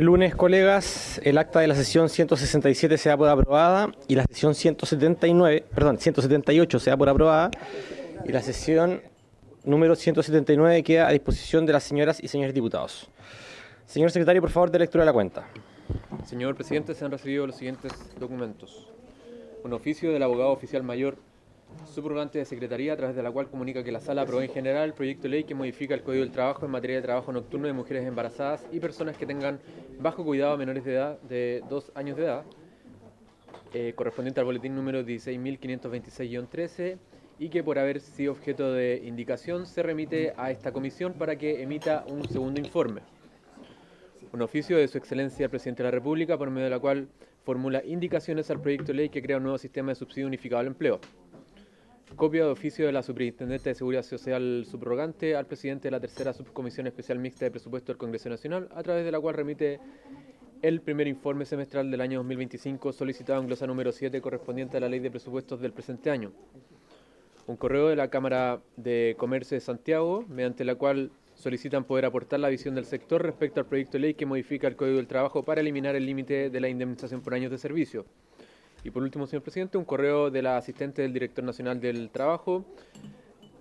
lunes, colegas, el acta de la sesión 167 se da por aprobada y la sesión 178 se da por aprobada y la sesión número 179 queda a disposición de las señoras y señores diputados. Señor secretario, por favor, de lectura de la cuenta. Señor presidente, se han recibido los siguientes documentos. Un oficio del abogado oficial mayor subrogante de Secretaría, a través de la cual comunica que la Sala aprobó en general el proyecto de ley que modifica el Código del Trabajo en materia de trabajo nocturno de mujeres embarazadas y personas que tengan bajo cuidado a menores de edad de 2 años de edad, correspondiente al boletín número 16.526-13, y que por haber sido objeto de indicación se remite a esta comisión para que emita un segundo informe. Un oficio de Su Excelencia el Presidente de la República, por medio de la cual formula indicaciones al proyecto de ley que crea un nuevo sistema de subsidio unificado al empleo. Copia de oficio de la Superintendente de Seguridad Social subrogante al presidente de la tercera subcomisión especial mixta de presupuesto del Congreso Nacional, a través de la cual remite el primer informe semestral del año 2025 solicitado en glosa número 7 correspondiente a la ley de presupuestos del presente año. Un correo de la Cámara de Comercio de Santiago, mediante la cual solicitan poder aportar la visión del sector respecto al proyecto de ley que modifica el Código del Trabajo para eliminar el límite de la indemnización por años de servicio. Y por último, señor presidente, un correo de la asistente del Director Nacional del Trabajo,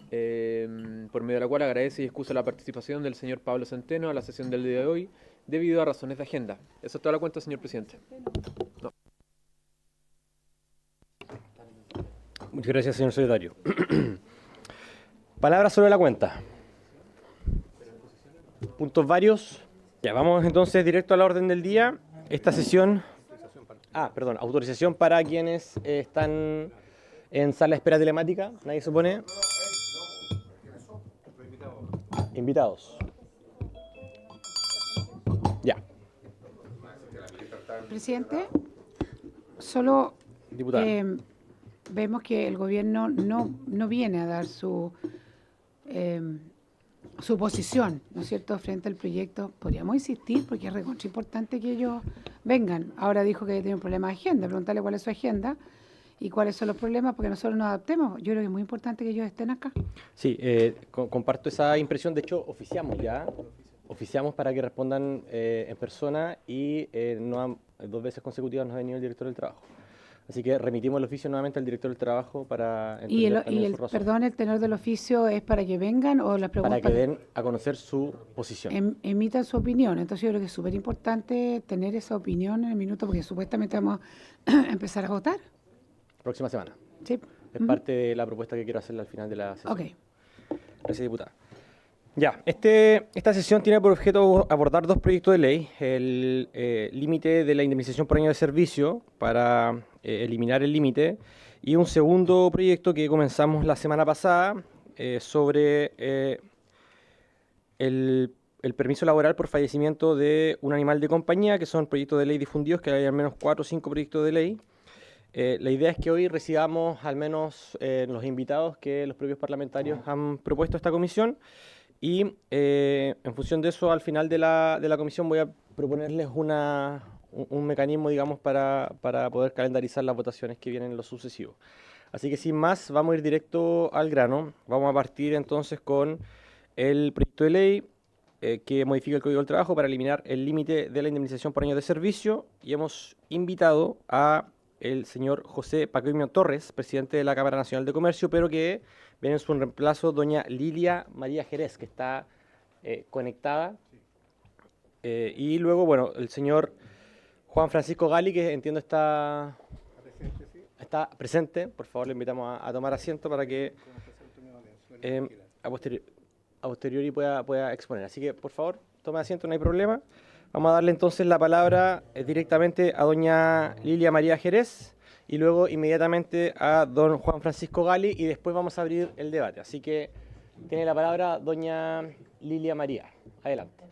por medio de la cual agradece y excusa la participación del señor Pablo Centeno a la sesión del día de hoy, debido a razones de agenda. Eso es toda la cuenta, señor presidente. No. Muchas gracias, señor secretario. Palabras sobre la cuenta. Puntos varios. Ya, vamos entonces directo a la orden del día. Esta sesión... autorización para quienes están en sala de espera telemática. ¿Nadie se opone? Invitados. Ya. Presidente, solo Diputada. vemos que el gobierno no viene a dar su posición, ¿no es cierto?, frente al proyecto. Podríamos insistir porque es recontra importante que ellos vengan. Ahora dijo que tiene un problema de agenda, preguntarle cuál es su agenda y cuáles son los problemas porque nosotros nos adaptemos. Yo creo que es muy importante que ellos estén acá. Sí, comparto esa impresión. De hecho, oficiamos para que respondan en persona y 2 veces consecutivas nos ha venido el director del trabajo. Así que remitimos el oficio nuevamente al director del trabajo para entender también sus razones. Perdón, el tenor del oficio es para que vengan o las preguntas... Para que den a conocer su posición. Emitan su opinión. Entonces yo creo que es súper importante tener esa opinión en el minuto porque supuestamente vamos a empezar a votar. Próxima semana. Sí. Es parte de la propuesta que quiero hacerle al final de la sesión. Ok. Gracias, diputada. Ya, esta sesión tiene por objeto abordar 2 proyectos de ley. El límite de la indemnización por año de servicio para eliminar el límite y un segundo proyecto que comenzamos la semana pasada sobre el permiso laboral por fallecimiento de un animal de compañía, que son proyectos de ley difundidos, que hay al menos 4 o 5 proyectos de ley. La idea es que hoy recibamos al menos los invitados que los propios parlamentarios han propuesto a esta comisión y en función de eso, al final de la comisión voy a proponerles un mecanismo, digamos, para poder calendarizar las votaciones que vienen en lo sucesivo. Así que sin más, vamos a ir directo al grano. Vamos a partir entonces con el proyecto de ley que modifica el Código del Trabajo para eliminar el límite de la indemnización por año de servicio, y hemos invitado a el señor José Paquimio Torres, presidente de la Cámara Nacional de Comercio, pero que viene en su reemplazo doña Lilia María Jerez, que está conectada. Y luego, bueno, el señor Juan Francisco Gali, que entiendo está presente. Por favor, le invitamos a tomar asiento para que a posteriori pueda exponer. Así que, por favor, tome asiento, no hay problema. Vamos a darle entonces la palabra directamente a doña Lilia María Jerez y luego inmediatamente a don Juan Francisco Gali y después vamos a abrir el debate. Así que tiene la palabra doña Lilia María. Adelante.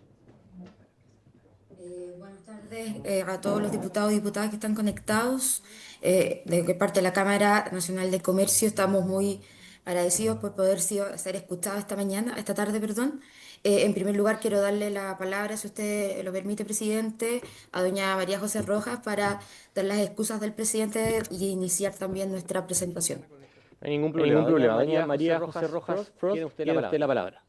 Buenas tardes a todos los diputados y diputadas que están conectados. De parte de la Cámara Nacional de Comercio estamos muy agradecidos por poder ser escuchados esta tarde, perdón. En primer lugar, quiero darle la palabra, si usted lo permite, presidente, a doña María José Rojas para dar las excusas del presidente y iniciar también nuestra presentación. No hay ningún problema. Doña María José Rojas, tiene usted la palabra.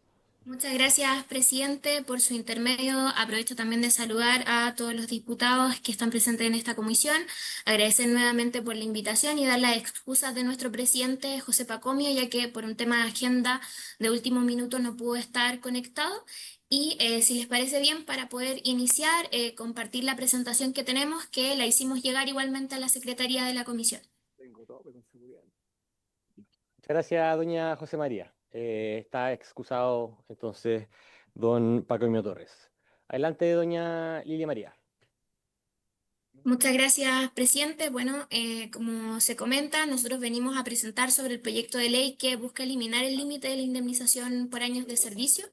Muchas gracias, presidente, por su intermedio. Aprovecho también de saludar a todos los diputados que están presentes en esta comisión. Agradecer nuevamente por la invitación y dar las excusas de nuestro presidente José Pacomio, ya que por un tema de agenda de último minuto no pudo estar conectado. Y si les parece bien, para poder iniciar, compartir la presentación que tenemos, que la hicimos llegar igualmente a la Secretaría de la Comisión. Muchas gracias, doña José María. Está excusado entonces don Paco Torres. Adelante, doña Lilia María. Muchas gracias, presidente. Bueno, como se comenta, nosotros venimos a presentar sobre el proyecto de ley que busca eliminar el límite de la indemnización por años de servicio.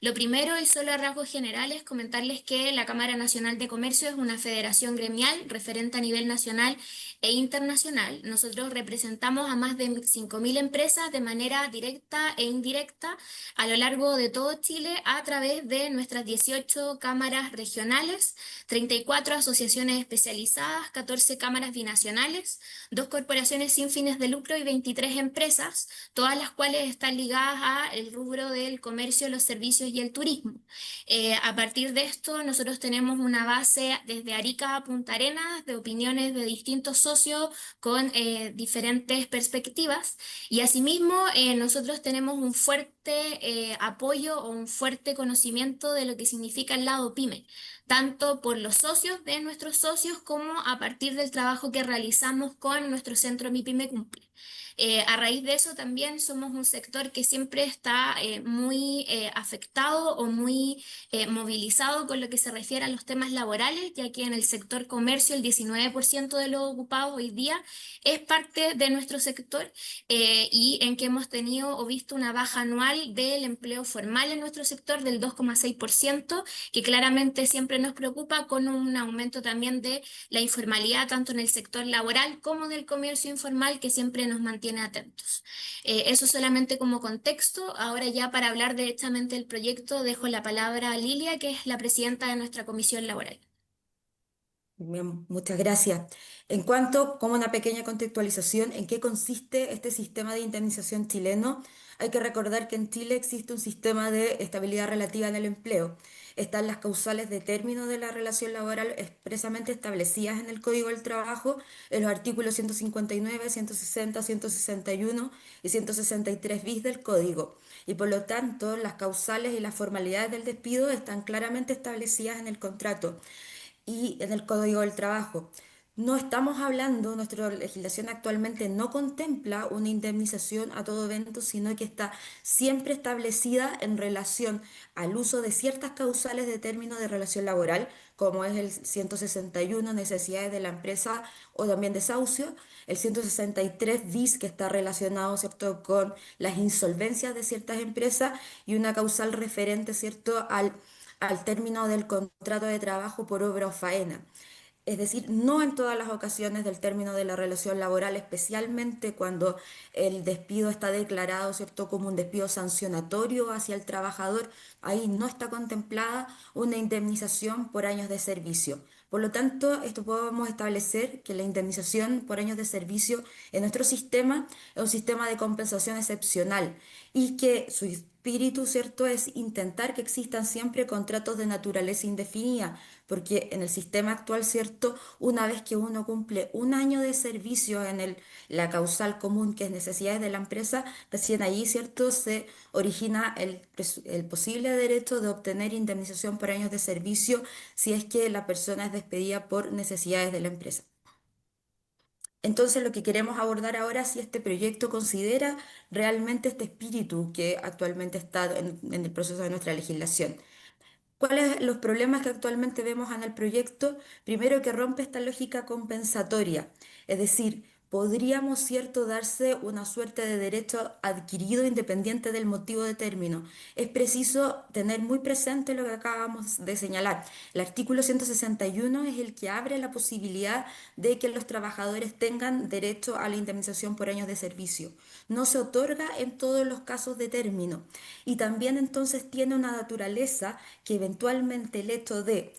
Lo primero, y solo a rasgos generales, comentarles que la Cámara Nacional de Comercio es una federación gremial referente a nivel nacional e internacional. Nosotros representamos a más de 5.000 empresas de manera directa e indirecta a lo largo de todo Chile a través de nuestras 18 cámaras regionales, 34 asociaciones especializadas, 14 cámaras binacionales, 2 corporaciones sin fines de lucro y 23 empresas, todas las cuales están ligadas al rubro del comercio, los servicios y el turismo. A partir de esto, nosotros tenemos una base desde Arica a Punta Arenas de opiniones de distintos socios con diferentes perspectivas y asimismo nosotros tenemos un fuerte apoyo o un fuerte conocimiento de lo que significa el lado PYME, tanto por los socios de nuestros socios como a partir del trabajo que realizamos con nuestro centro MIPYME Cumple. A raíz de eso también somos un sector que siempre está muy afectado o muy movilizado con lo que se refiere a los temas laborales, ya que en el sector comercio el 19% de los ocupados hoy día es parte de nuestro sector y en que hemos tenido o visto una baja anual del empleo formal en nuestro sector del 2,6%, que claramente siempre nos preocupa, con un aumento también de la informalidad tanto en el sector laboral como del comercio informal, que siempre nos mantiene atentos. Eso solamente como contexto. Ahora ya para hablar directamente del proyecto dejo la palabra a Lilia, que es la presidenta de nuestra comisión laboral. Bien, muchas gracias. En cuanto, como una pequeña contextualización, en qué consiste este sistema de indemnización chileno, hay que recordar que en Chile existe un sistema de estabilidad relativa en el empleo. Están las causales de término de la relación laboral expresamente establecidas en el Código del Trabajo, en los artículos 159, 160, 161 y 163 bis del Código. Y por lo tanto, las causales y las formalidades del despido están claramente establecidas en el contrato y en el Código del Trabajo. No estamos hablando, nuestra legislación actualmente no contempla una indemnización a todo evento, sino que está siempre establecida en relación al uso de ciertas causales de término de relación laboral, como es el 161, necesidades de la empresa o también desahucio, el 163 bis, que está relacionado, ¿cierto?, con las insolvencias de ciertas empresas, y una causal referente, ¿cierto?, al término del contrato de trabajo por obra o faena. Es decir, no en todas las ocasiones del término de la relación laboral, especialmente cuando el despido está declarado, ¿cierto?, como un despido sancionatorio hacia el trabajador, ahí no está contemplada una indemnización por años de servicio. Por lo tanto, esto podemos establecer que la indemnización por años de servicio en nuestro sistema es un sistema de compensación excepcional y que su espíritu, ¿cierto?, es intentar que existan siempre contratos de naturaleza indefinida, porque en el sistema actual, ¿cierto?, una vez que uno cumple un año de servicio en la causal común, que es necesidades de la empresa, recién allí, ¿cierto?, se origina el posible derecho de obtener indemnización por años de servicio si es que la persona es despedida por necesidades de la empresa. Entonces, lo que queremos abordar ahora es si este proyecto considera realmente este espíritu que actualmente está en el proceso de nuestra legislación. ¿Cuáles son los problemas que actualmente vemos en el proyecto? Primero, que rompe esta lógica compensatoria, es decir, podríamos, cierto, darse una suerte de derecho adquirido independiente del motivo de término. Es preciso tener muy presente lo que acabamos de señalar. El artículo 161 es el que abre la posibilidad de que los trabajadores tengan derecho a la indemnización por años de servicio. No se otorga en todos los casos de término y también entonces tiene una naturaleza que eventualmente el hecho de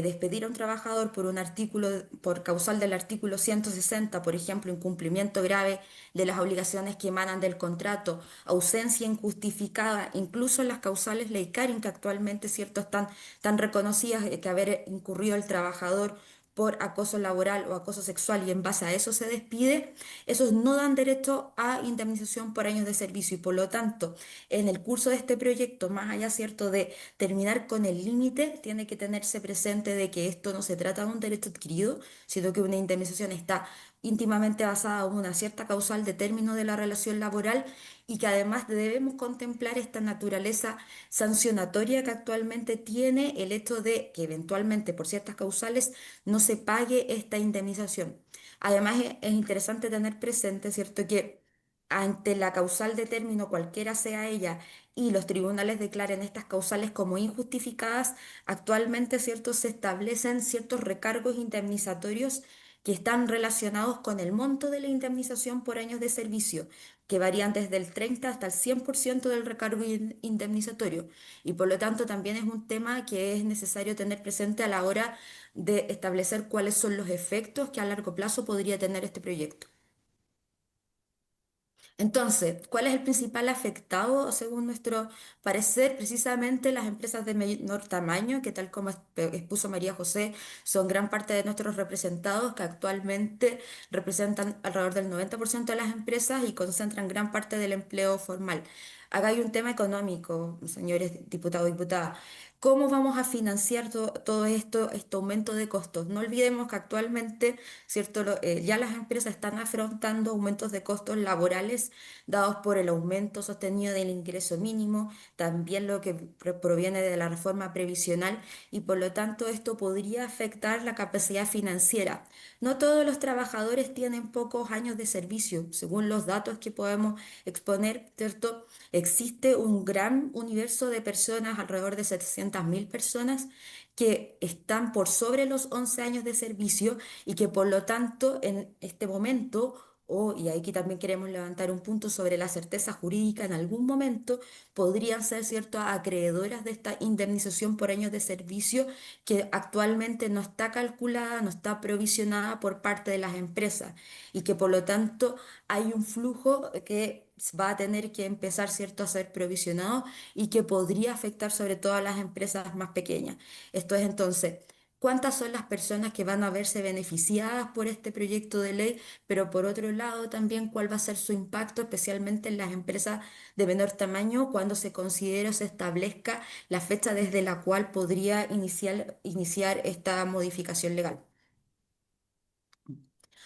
despedir a un trabajador por un artículo, por causal del artículo 160, por ejemplo, incumplimiento grave de las obligaciones que emanan del contrato, ausencia injustificada, incluso las causales ley Carin, que actualmente, cierto, están tan reconocidas, que haber incurrido el trabajador por acoso laboral o acoso sexual y en base a eso se despide, esos no dan derecho a indemnización por años de servicio y por lo tanto, en el curso de este proyecto, más allá, cierto, de terminar con el límite, tiene que tenerse presente de que esto no se trata de un derecho adquirido, sino que una indemnización está íntimamente basada en una cierta causal de término de la relación laboral y que además debemos contemplar esta naturaleza sancionatoria que actualmente tiene el hecho de que eventualmente por ciertas causales no se pague esta indemnización. Además, es interesante tener presente, ¿cierto?, que ante la causal de término, cualquiera sea ella, y los tribunales declaren estas causales como injustificadas, actualmente, ¿cierto?, se establecen ciertos recargos indemnizatorios que están relacionados con el monto de la indemnización por años de servicio, que varían desde el 30 hasta el 100% del recargo indemnizatorio. Y por lo tanto también es un tema que es necesario tener presente a la hora de establecer cuáles son los efectos que a largo plazo podría tener este proyecto. Entonces, ¿cuál es el principal afectado según nuestro parecer? Precisamente las empresas de menor tamaño, que tal como expuso María José, son gran parte de nuestros representados, que actualmente representan alrededor del 90% de las empresas y concentran gran parte del empleo formal. Acá hay un tema económico, señores diputados y diputadas. ¿Cómo vamos a financiar todo esto, este aumento de costos? No olvidemos que actualmente, ¿cierto? Ya las empresas están afrontando aumentos de costos laborales dados por el aumento sostenido del ingreso mínimo, también lo que proviene de la reforma previsional y por lo tanto esto podría afectar la capacidad financiera. No todos los trabajadores tienen pocos años de servicio, según los datos que podemos exponer, ¿cierto? Existe un gran universo de personas, alrededor de 700.000 personas, que están por sobre los 11 años de servicio y que por lo tanto en este momento, y aquí también queremos levantar un punto sobre la certeza jurídica, en algún momento podrían ser, cierto, acreedoras de esta indemnización por años de servicio que actualmente no está calculada, no está provisionada por parte de las empresas y que por lo tanto hay un flujo que va a tener que empezar, ¿cierto?, a ser provisionado y que podría afectar sobre todo a las empresas más pequeñas. Esto es entonces, ¿cuántas son las personas que van a verse beneficiadas por este proyecto de ley? Pero por otro lado, también cuál va a ser su impacto, especialmente en las empresas de menor tamaño, cuando se considere o se establezca la fecha desde la cual podría iniciar esta modificación legal.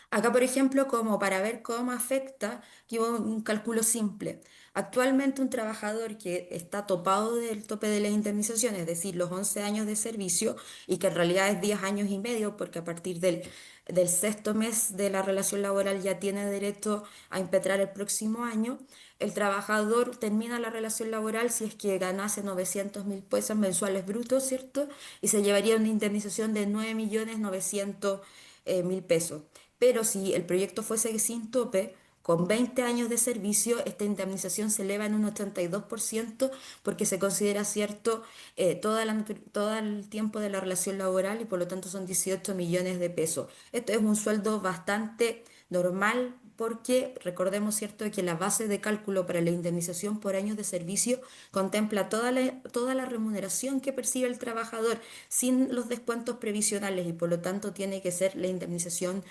Acá, por ejemplo, como para ver cómo afecta, aquí va un cálculo simple. Actualmente un trabajador que está topado del tope de las indemnizaciones, es decir, los 11 años de servicio, y que en realidad es 10 años y medio, porque a partir del sexto mes de la relación laboral ya tiene derecho a impetrar el próximo año, el trabajador termina la relación laboral si es que ganase 900.000 pesos mensuales brutos, ¿cierto? Y se llevaría una indemnización de 9.900.000 pesos. Pero si el proyecto fuese sin tope, con 20 años de servicio, esta indemnización se eleva en un 82% porque se considera cierto todo el tiempo de la relación laboral y por lo tanto son 18 millones de pesos. Esto es un sueldo bastante normal porque recordemos, cierto, que la base de cálculo para la indemnización por años de servicio contempla toda la remuneración que percibe el trabajador sin los descuentos previsionales y por lo tanto tiene que ser la indemnización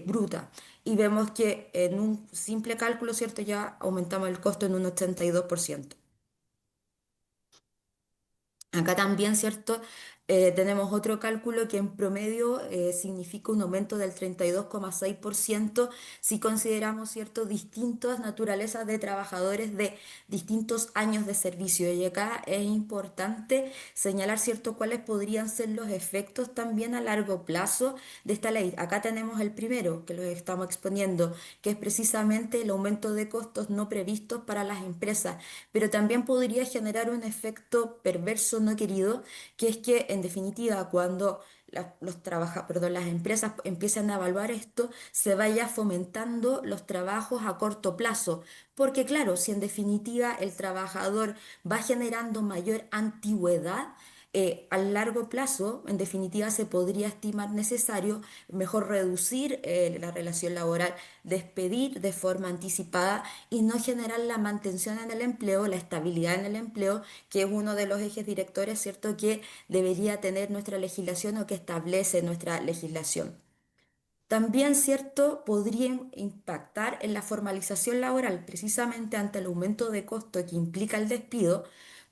bruta. Y vemos que en un simple cálculo, ¿cierto? Ya aumentamos el costo en un 82%. Acá también, ¿cierto? Tenemos otro cálculo que en promedio significa un aumento del 32,6% si consideramos, ¿cierto?, distintas naturalezas de trabajadores de distintos años de servicio. Y acá es importante señalar, ¿cierto?, cuáles podrían ser los efectos también a largo plazo de esta ley. Acá tenemos el primero, que lo estamos exponiendo, que es precisamente el aumento de costos no previstos para las empresas, pero también podría generar un efecto perverso no querido, que es que en definitiva cuando las empresas empiezan a evaluar esto, se vaya fomentando los trabajos a corto plazo, porque claro, si en definitiva el trabajador va generando mayor antigüedad, A largo plazo, en definitiva, se podría estimar necesario mejor reducir la relación laboral, despedir de forma anticipada y no generar la mantención en el empleo, la estabilidad en el empleo, que es uno de los ejes directores, ¿cierto?, que debería tener nuestra legislación o que establece nuestra legislación. También, ¿cierto?, podría impactar en la formalización laboral, precisamente ante el aumento de costo que implica el despido.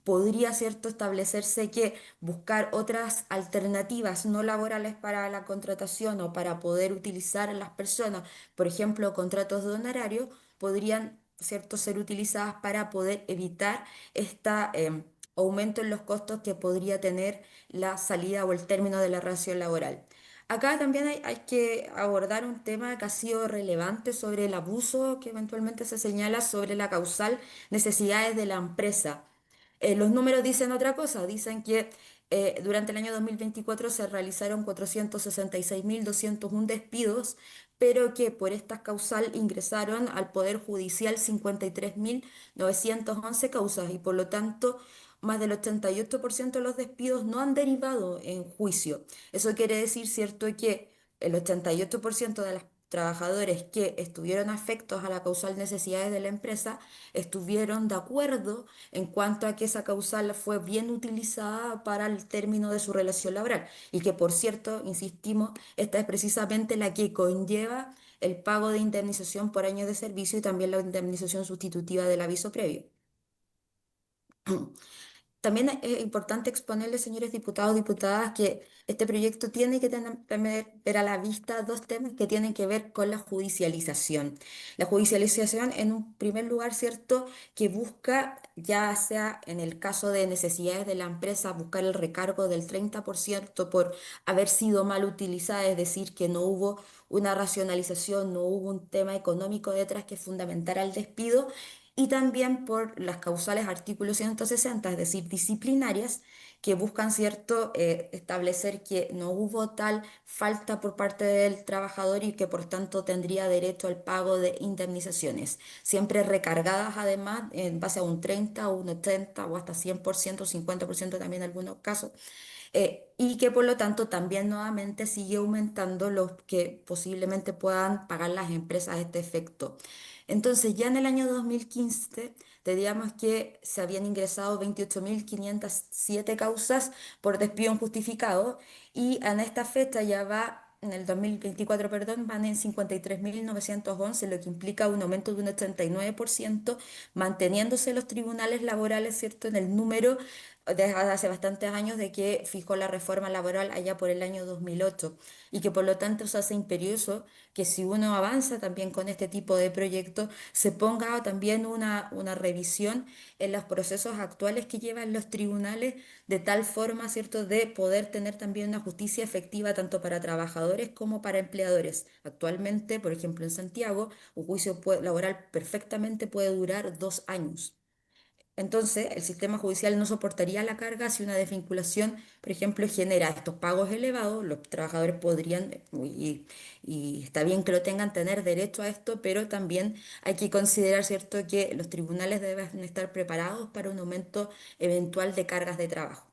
Podría, ¿cierto?, establecerse que buscar otras alternativas no laborales para la contratación o para poder utilizar a las personas, por ejemplo, contratos de honorario, podrían, ¿cierto?, ser utilizadas para poder evitar este aumento en los costos que podría tener la salida o el término de la relación laboral. Acá también hay que abordar un tema que ha sido relevante sobre el abuso que eventualmente se señala sobre la causal necesidades de la empresa. Los números dicen otra cosa, dicen que durante el año 2024 se realizaron 466.201 despidos, pero que por esta causal ingresaron al Poder Judicial 53.911 causas y por lo tanto más del 88% de los despidos no han derivado en juicio. Eso quiere decir, ¿cierto?, que el 88% de los trabajadores que estuvieron afectos a la causal necesidades de la empresa estuvieron de acuerdo en cuanto a que esa causal fue bien utilizada para el término de su relación laboral y que, por cierto, insistimos, esta es precisamente la que conlleva el pago de indemnización por años de servicio y también la indemnización sustitutiva del aviso previo. También es importante exponerles, señores diputados, diputadas, que este proyecto tiene que ver a la vista dos temas que tienen que ver con la judicialización. La judicialización, en un primer lugar, ¿cierto?, que busca, ya sea en el caso de necesidades de la empresa, buscar el recargo del 30% por haber sido mal utilizada, es decir, que no hubo una racionalización, no hubo un tema económico detrás que fundamentara el despido y también por las causales artículo 160, es decir, disciplinarias, que buscan, ¿cierto?, establecer que no hubo tal falta por parte del trabajador y que por tanto tendría derecho al pago de indemnizaciones, siempre recargadas además en base a un 30 o un 80 o hasta 100%, 50% también en algunos casos, y que por lo tanto también nuevamente sigue aumentando los que posiblemente puedan pagar las empresas a este efecto. Entonces, ya en el año 2015, teníamos que se habían ingresado 28.507 causas por despido injustificado y en esta fecha ya va, en el 2024, perdón, van en 53.911, lo que implica un aumento de un 89%, manteniéndose los tribunales laborales, ¿cierto?, en el número desde hace bastantes años de que fijó la reforma laboral allá por el año 2008 y que por lo tanto se hace imperioso que si uno avanza también con este tipo de proyectos, se ponga también una revisión en los procesos actuales que llevan los tribunales de tal forma, ¿cierto?, de poder tener también una justicia efectiva tanto para trabajadores como para empleadores. Actualmente, por ejemplo, en Santiago, un juicio laboral perfectamente puede durar 2 años. Entonces, el sistema judicial no soportaría la carga si una desvinculación, por ejemplo, genera estos pagos elevados. Los trabajadores podrían, y está bien que lo tengan, tener derecho a esto, pero también hay que considerar, ¿cierto?, que los tribunales deben estar preparados para un aumento eventual de cargas de trabajo.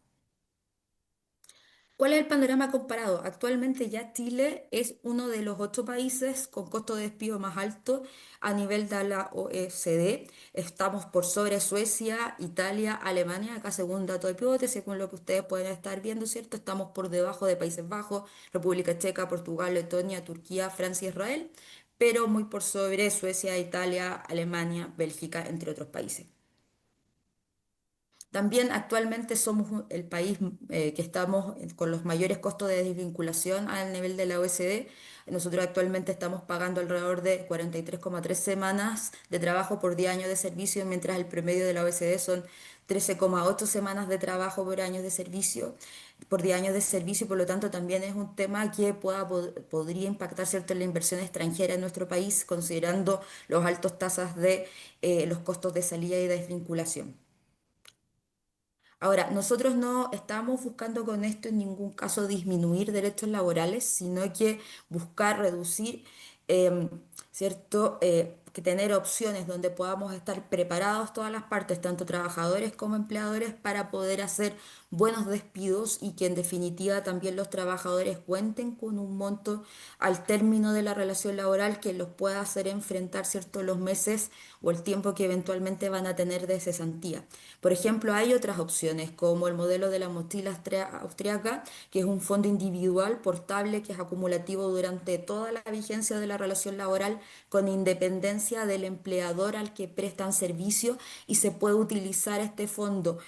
¿Cuál es el panorama comparado? Actualmente ya Chile es uno de los 8 países con costo de despido más alto a nivel de la OECD. Estamos por sobre Suecia, Italia, Alemania, acá según dato de pivote, según lo que ustedes pueden estar viendo, ¿cierto? Estamos por debajo de Países Bajos, República Checa, Portugal, Letonia, Turquía, Francia, Israel, pero muy por sobre Suecia, Italia, Alemania, Bélgica, entre otros países. También actualmente somos el país que estamos con los mayores costos de desvinculación al nivel de la OECD. Nosotros actualmente estamos pagando alrededor de 43,3 semanas de trabajo por 10 años de servicio, mientras el promedio de la OECD son 13,8 semanas de trabajo por años de servicio, por 10 años de servicio, y por lo tanto también es un tema que podría impactar, ¿cierto?, en la inversión extranjera en nuestro país, considerando los altos tasas de los costos de salida y desvinculación. Ahora, nosotros no estamos buscando con esto en ningún caso disminuir derechos laborales, sino que buscar reducir, ¿cierto?, que tener opciones donde podamos estar preparados todas las partes, tanto trabajadores como empleadores, para poder hacer buenos despidos y que en definitiva también los trabajadores cuenten con un monto al término de la relación laboral que los pueda hacer enfrentar, ¿cierto?, los meses o el tiempo que eventualmente van a tener de cesantía. Por ejemplo, hay otras opciones como el modelo de la mochila austriaca, que es un fondo individual portable que es acumulativo durante toda la vigencia de la relación laboral con independencia del empleador al que prestan servicio, y se puede utilizar este fondo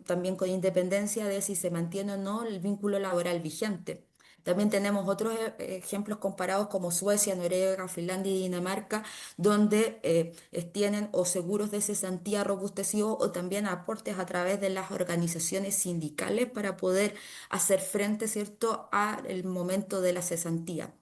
también con independencia de si se mantiene o no el vínculo laboral vigente. También tenemos otros ejemplos comparados como Suecia, Noruega, Finlandia y Dinamarca, donde tienen o seguros de cesantía robustecidos o también aportes a través de las organizaciones sindicales para poder hacer frente, ¿cierto?, al momento de la cesantía.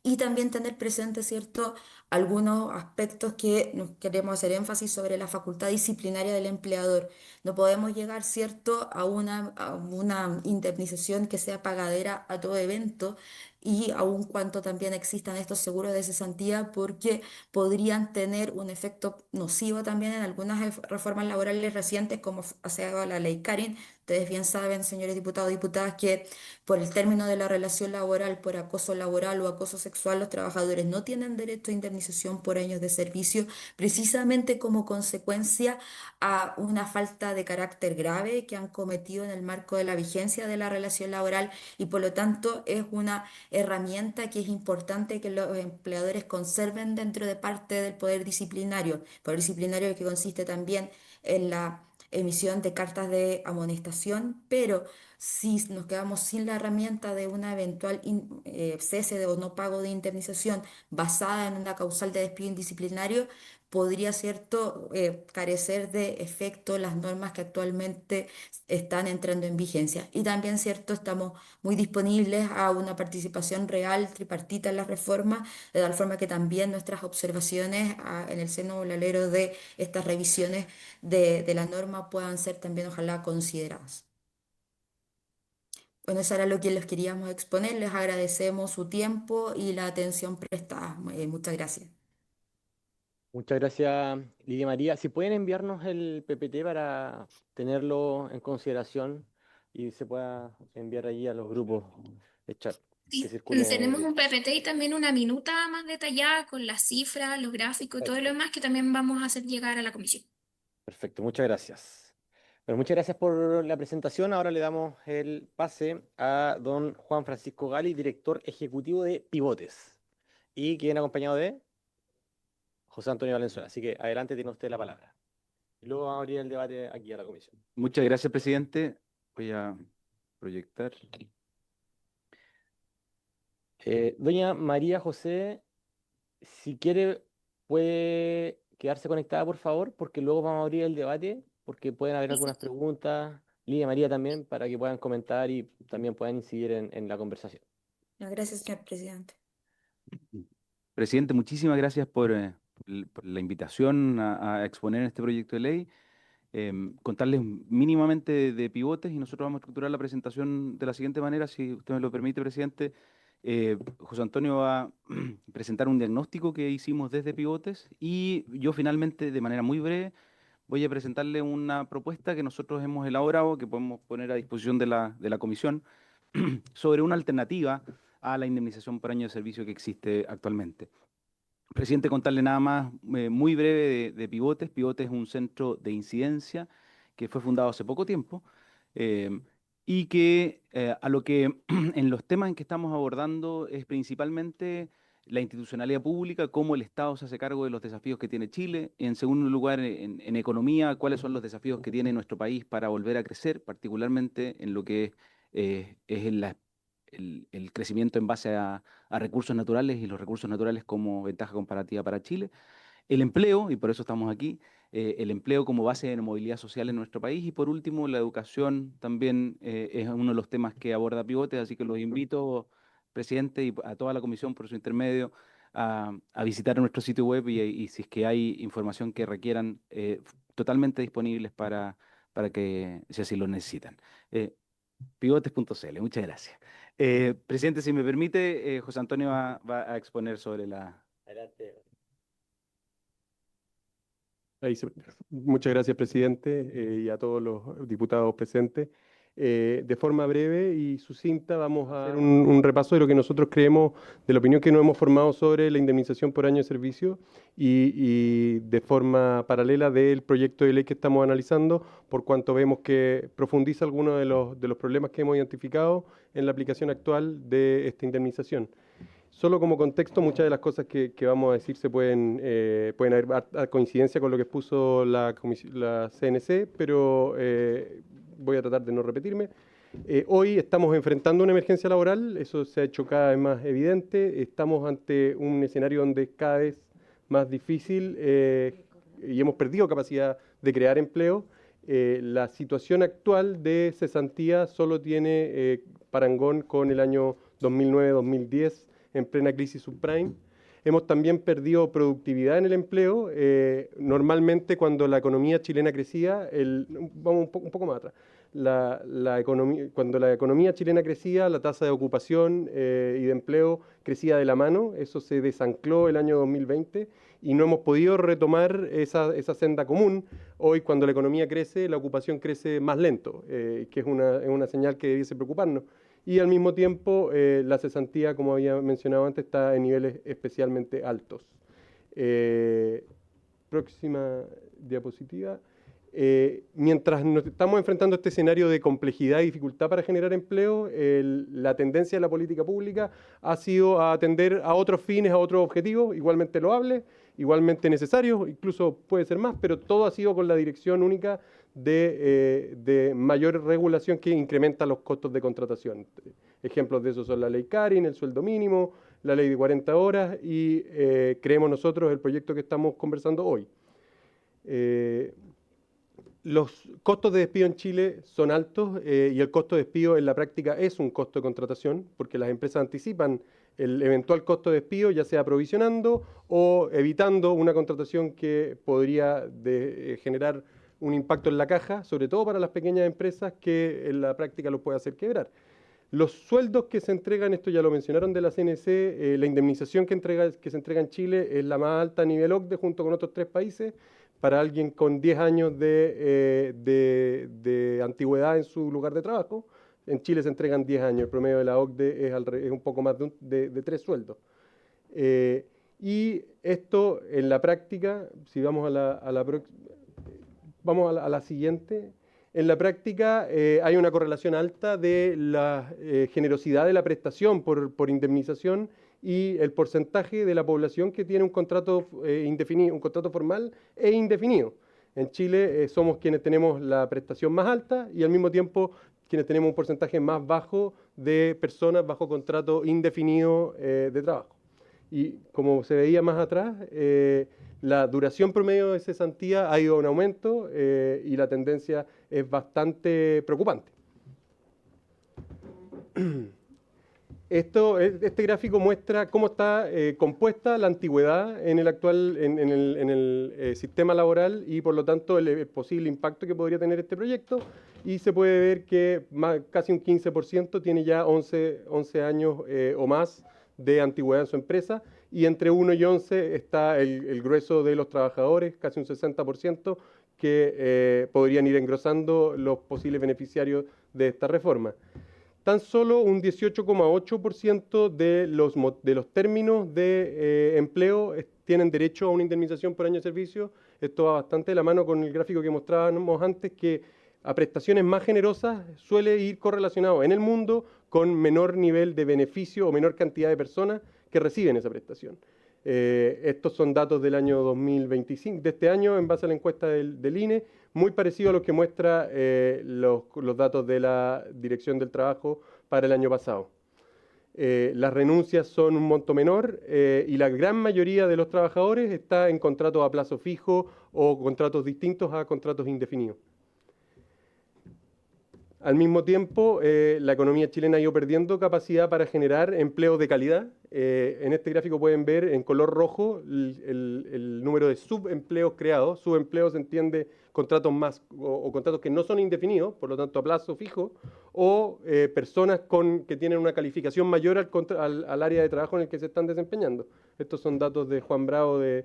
Y también tener presente, ¿cierto?, algunos aspectos que nos queremos hacer énfasis sobre la facultad disciplinaria del empleador. No podemos llegar, ¿cierto?, a una indemnización que sea pagadera a todo evento, y aun cuanto también existan estos seguros de cesantía, porque podrían tener un efecto nocivo también en algunas reformas laborales recientes, como ha sido la ley Karin. Ustedes bien saben, señores diputados y diputadas, que por el término de la relación laboral, por acoso laboral o acoso sexual, los trabajadores no tienen derecho a indemnización por años de servicio, precisamente como consecuencia a una falta de carácter grave que han cometido en el marco de la vigencia de la relación laboral, y por lo tanto es una herramienta que es importante que los empleadores conserven dentro de parte del poder disciplinario que consiste también en la emisión de cartas de amonestación, pero si nos quedamos sin la herramienta de una eventual cese o no pago de indemnización basada en una causal de despido indisciplinario, podría, ¿cierto?, carecer de efecto las normas que actualmente están entrando en vigencia. Y también, ¿cierto?, estamos muy disponibles a una participación real, tripartita en la reforma, de tal forma que también nuestras observaciones en el seno o el alero de estas revisiones de la norma puedan ser también, ojalá, consideradas. Bueno, eso era lo que les queríamos exponer. Les agradecemos su tiempo y la atención prestada. Muchas gracias. Muchas gracias, Lidia María. Si pueden enviarnos el PPT para tenerlo en consideración y se pueda enviar allí a los grupos de chat que Sí, circule tenemos un bien. PPT y también una minuta más detallada con las cifras, los gráficos y todo lo Perfecto, demás que también vamos a hacer llegar a la comisión. perfecto, muchas gracias. Bueno, muchas gracias por la presentación. Ahora le damos el pase a don Juan Francisco Gali, director ejecutivo de Pivotes, y quien acompañado de José Antonio Valenzuela. Así que adelante, tiene usted la palabra. Y luego vamos a abrir el debate aquí a la comisión. Muchas gracias, presidente. Voy a proyectar. Doña María José, si quiere, puede quedarse conectada, por favor, porque luego vamos a abrir el debate, porque pueden haber algunas Perfecto. preguntas. Lidia María también, para que puedan comentar y también puedan incidir en la conversación. No, gracias, señor presidente. Presidente, muchísimas gracias por la invitación a exponer este proyecto de ley. Contarles mínimamente de pivotes, y nosotros vamos a estructurar la presentación de la siguiente manera, si usted me lo permite, presidente. José Antonio va a presentar un diagnóstico que hicimos desde pivotes, y yo finalmente, de manera muy breve, voy a presentarle una propuesta que nosotros hemos elaborado, que podemos poner a disposición de la comisión, sobre una alternativa a la indemnización por año de servicio que existe actualmente. Presidente, contarle nada más muy breve de Pivotes. Pivotes es un centro de incidencia que fue fundado hace poco tiempo, eh, y que a lo que en los temas en que estamos abordando es principalmente la institucionalidad pública, cómo el Estado se hace cargo de los desafíos que tiene Chile. En segundo lugar, en economía, cuáles son los desafíos que tiene nuestro país para volver a crecer, particularmente en lo que es el crecimiento en base a recursos naturales, y los recursos naturales como ventaja comparativa para Chile. El empleo, y por eso estamos aquí, el empleo como base de la movilidad social en nuestro país. Y por último, la educación también es uno de los temas que aborda Pivotes, así que los invito, presidente, y a toda la comisión por su intermedio, a visitar nuestro sitio web, y si es que hay información que requieran, totalmente disponibles para que, si así lo necesitan. Pivotes.cl, muchas gracias. Presidente, si me permite, José Antonio va a exponer sobre la... Adelante. Muchas gracias, presidente, y a todos los diputados presentes. De forma breve y sucinta vamos a hacer un repaso de lo que nosotros creemos, de la opinión que nos hemos formado sobre la indemnización por año de servicio y de forma paralela del proyecto de ley que estamos analizando, por cuanto vemos que profundiza algunos de los problemas que hemos identificado en la aplicación actual de esta indemnización. Solo como contexto, muchas de las cosas que vamos a decir se pueden haber coincidencia con lo que expuso la CNC, pero voy a tratar de no repetirme. Hoy estamos enfrentando una emergencia laboral, eso se ha hecho cada vez más evidente. Estamos ante un escenario donde es cada vez más difícil y hemos perdido capacidad de crear empleo. La situación actual de cesantía solo tiene parangón con el año 2009-2010, en plena crisis subprime. Hemos también perdido productividad en el empleo. Normalmente cuando la economía chilena crecía, vamos un poco más atrás, cuando la economía chilena crecía, la tasa de ocupación y de empleo crecía de la mano. Eso se desancló el año 2020 y no hemos podido retomar esa senda común. Hoy cuando la economía crece, la ocupación crece más lento, que es una señal que debiese preocuparnos. Y al mismo tiempo, la cesantía, como había mencionado antes, está en niveles especialmente altos. Próxima diapositiva. Mientras nos estamos enfrentando a este escenario de complejidad y dificultad para generar empleo, la tendencia de la política pública ha sido a atender a otros fines, a otros objetivos, igualmente loables, igualmente necesarios, incluso puede ser más, pero todo ha sido con la dirección única de mayor regulación que incrementa los costos de contratación. Ejemplos de eso son la ley Carin, el sueldo mínimo, la ley de 40 horas y creemos nosotros el proyecto que estamos conversando hoy. Los costos de despido en Chile son altos y el costo de despido en la práctica es un costo de contratación porque las empresas anticipan el eventual costo de despido, ya sea provisionando o evitando una contratación que podría generar un impacto en la caja, sobre todo para las pequeñas empresas que en la práctica los puede hacer quebrar. Los sueldos que se entregan, esto ya lo mencionaron de la CNC, la indemnización que se entrega en Chile es la más alta a nivel OCDE junto con otros 3 países. Para alguien con 10 años de antigüedad en su lugar de trabajo, en Chile se entregan 10 años, el promedio de la OCDE es un poco más de 3 sueldos. Y esto en la práctica, si vamos a la siguiente, en la práctica hay una correlación alta de la generosidad de la prestación por indemnización y el porcentaje de la población que tiene un contrato indefinido, un contrato formal e indefinido. En Chile somos quienes tenemos la prestación más alta y al mismo tiempo quienes tenemos un porcentaje más bajo de personas bajo contrato indefinido de trabajo. Y como se veía más atrás, la duración promedio de cesantía ha ido en aumento y la tendencia es bastante preocupante. Este gráfico muestra cómo está compuesta la antigüedad en el actual sistema laboral y por lo tanto el posible impacto que podría tener este proyecto, y se puede ver que casi un 15% tiene ya 11 años o más de antigüedad en su empresa, y entre 1 y 11 está el grueso de los trabajadores, casi un 60%, que podrían ir engrosando los posibles beneficiarios de esta reforma. Tan solo un 18,8% de los términos de empleo tienen derecho a una indemnización por año de servicio. Esto va bastante de la mano con el gráfico que mostrábamos antes, que a prestaciones más generosas suele ir correlacionado en el mundo con menor nivel de beneficio o menor cantidad de personas que reciben esa prestación. Estos son datos del año 2025, de este año, en base a la encuesta del INE, muy parecido a los que muestra los datos de la Dirección del Trabajo para el año pasado. Las renuncias son un monto menor y la gran mayoría de los trabajadores está en contratos a plazo fijo o contratos distintos a contratos indefinidos. Al mismo tiempo, la economía chilena ha ido perdiendo capacidad para generar empleos de calidad. En este gráfico pueden ver en color rojo el número de subempleos creados. Subempleos se entiende contratos contratos que no son indefinidos, por lo tanto a plazo fijo, o personas que tienen una calificación mayor al área de trabajo en el que se están desempeñando. Estos son datos de Juan Bravo de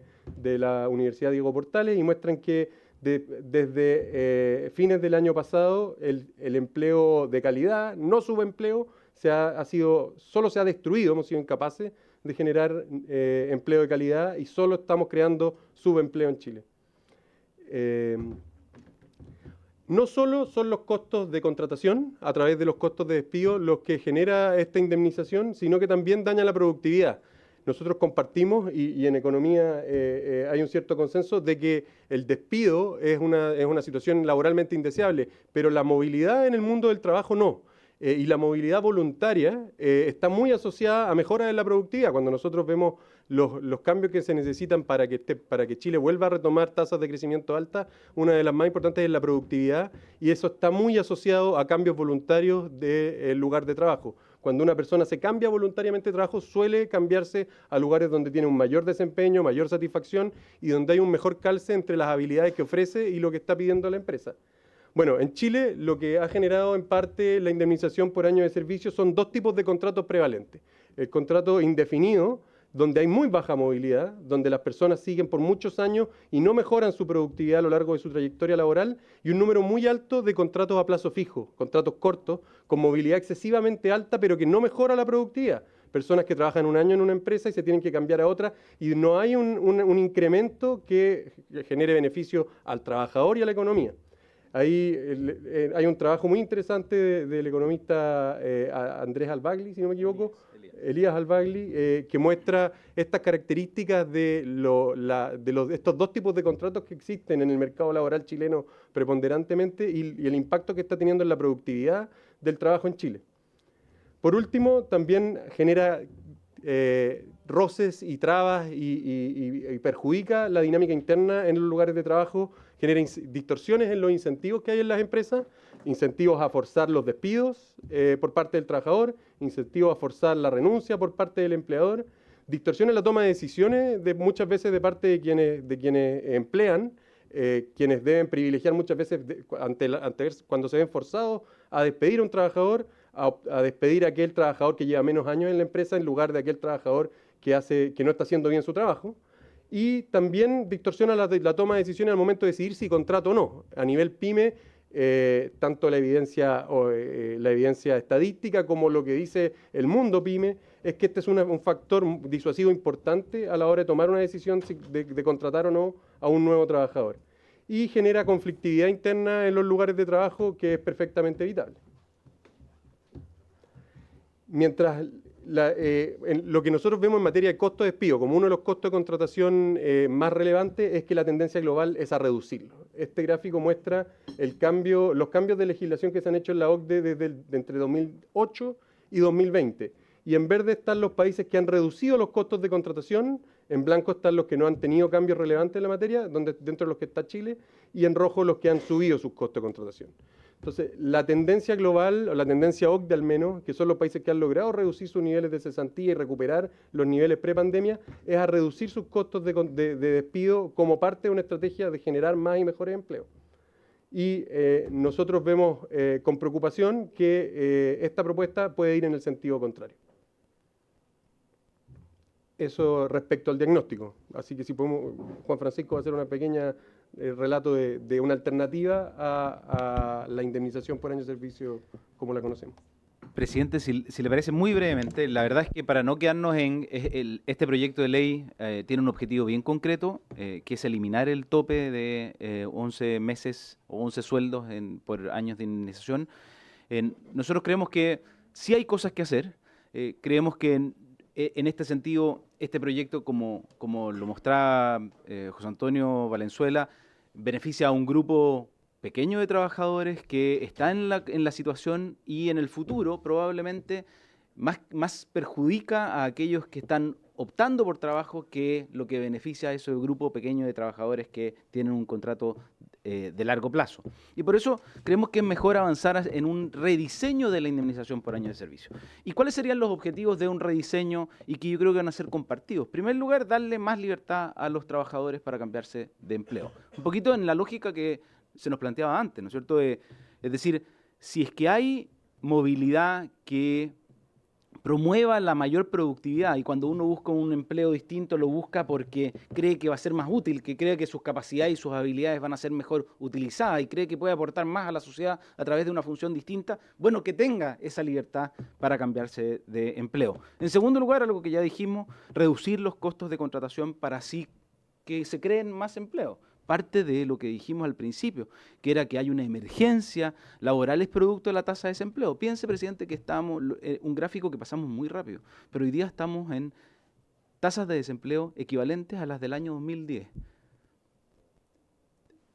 la Universidad Diego Portales y muestran que desde fines del año pasado el empleo de calidad, no subempleo, solo se ha destruido, hemos sido incapaces de generar empleo de calidad y solo estamos creando subempleo en Chile. No solo son los costos de contratación a través de los costos de despido los que genera esta indemnización, sino que también daña la productividad. Nosotros compartimos, y en economía hay un cierto consenso, de que el despido es una situación laboralmente indeseable, pero la movilidad en el mundo del trabajo no. Y la movilidad voluntaria está muy asociada a mejoras en la productividad. Cuando nosotros vemos los cambios que se necesitan para que Chile vuelva a retomar tasas de crecimiento altas, una de las más importantes es la productividad, y eso está muy asociado a cambios voluntarios del lugar de trabajo. Cuando una persona se cambia voluntariamente de trabajo, suele cambiarse a lugares donde tiene un mayor desempeño, mayor satisfacción y donde hay un mejor calce entre las habilidades que ofrece y lo que está pidiendo la empresa. Bueno, en Chile lo que ha generado en parte la indemnización por año de servicio son dos tipos de contratos prevalentes. El contrato indefinido, donde hay muy baja movilidad, donde las personas siguen por muchos años y no mejoran su productividad a lo largo de su trayectoria laboral, y un número muy alto de contratos a plazo fijo, contratos cortos, con movilidad excesivamente alta, pero que no mejora la productividad. Personas que trabajan un año en una empresa y se tienen que cambiar a otra, y no hay un incremento que genere beneficio al trabajador y a la economía. Ahí hay un trabajo muy interesante del economista Andrés Albagli, si no me equivoco, Elías Albagli, que muestra estas características de estos dos tipos de contratos que existen en el mercado laboral chileno preponderantemente y el impacto que está teniendo en la productividad del trabajo en Chile. Por último, también genera roces y trabas y perjudica la dinámica interna en los lugares de trabajo, genera distorsiones en los incentivos que hay en las empresas, incentivos a forzar los despidos por parte del trabajador, incentivos a forzar la renuncia por parte del empleador, distorsiona la toma de decisiones muchas veces de parte de quienes emplean, quienes deben privilegiar muchas veces cuando se ven forzados a despedir a un trabajador, a despedir a aquel trabajador que lleva menos años en la empresa en lugar de aquel trabajador que no está haciendo bien su trabajo. Y también distorsiona la toma de decisiones al momento de decidir si contrato o no. A nivel PYME, tanto la evidencia estadística como lo que dice el mundo PYME es que este es un factor disuasivo importante a la hora de tomar una decisión de contratar o no a un nuevo trabajador. Y genera conflictividad interna en los lugares de trabajo que es perfectamente evitable. Mientras lo que nosotros vemos en materia de costo de despido como uno de los costos de contratación más relevantes es que la tendencia global es a reducirlo. Este gráfico muestra los cambios de legislación que se han hecho en la OCDE desde entre 2008 y 2020. Y en verde están los países que han reducido los costos de contratación, en blanco están los que no han tenido cambios relevantes en la materia, dentro de los que está Chile, y en rojo los que han subido sus costos de contratación. Entonces, la tendencia global, o la tendencia OCDE al menos, que son los países que han logrado reducir sus niveles de cesantía y recuperar los niveles prepandemia, es a reducir sus costos de despido como parte de una estrategia de generar más y mejores empleos. Y nosotros vemos con preocupación que esta propuesta puede ir en el sentido contrario. Eso respecto al diagnóstico. Así que si podemos, Juan Francisco va a hacer una pequeña relato de una alternativa a la indemnización por año de servicio como la conocemos. Presidente, si le parece muy brevemente, la verdad es que para no quedarnos en este proyecto de ley tiene un objetivo bien concreto, que es eliminar el tope de 11 meses o 11 sueldos por años de indemnización. Nosotros creemos que sí hay cosas que hacer, creemos que en este sentido, este proyecto, como lo mostraba José Antonio Valenzuela, beneficia a un grupo pequeño de trabajadores que está en la situación y en el futuro probablemente más perjudica a aquellos que están optando por trabajo que lo que beneficia a ese grupo pequeño de trabajadores que tienen un contrato de largo plazo. Y por eso creemos que es mejor avanzar en un rediseño de la indemnización por año de servicio. ¿Y cuáles serían los objetivos de un rediseño y que yo creo que van a ser compartidos? En primer lugar, darle más libertad a los trabajadores para cambiarse de empleo. Un poquito en la lógica que se nos planteaba antes, ¿no es cierto? Es decir, si es que hay movilidad que promueva la mayor productividad, y cuando uno busca un empleo distinto lo busca porque cree que va a ser más útil, que cree que sus capacidades y sus habilidades van a ser mejor utilizadas y cree que puede aportar más a la sociedad a través de una función distinta, bueno, que tenga esa libertad para cambiarse de empleo. En segundo lugar, algo que ya dijimos, reducir los costos de contratación para así que se creen más empleos. Parte de lo que dijimos al principio, que era que hay una emergencia laboral es producto de la tasa de desempleo. Piense, presidente, que estamos, un gráfico que pasamos muy rápido, pero hoy día estamos en tasas de desempleo equivalentes a las del año 2010.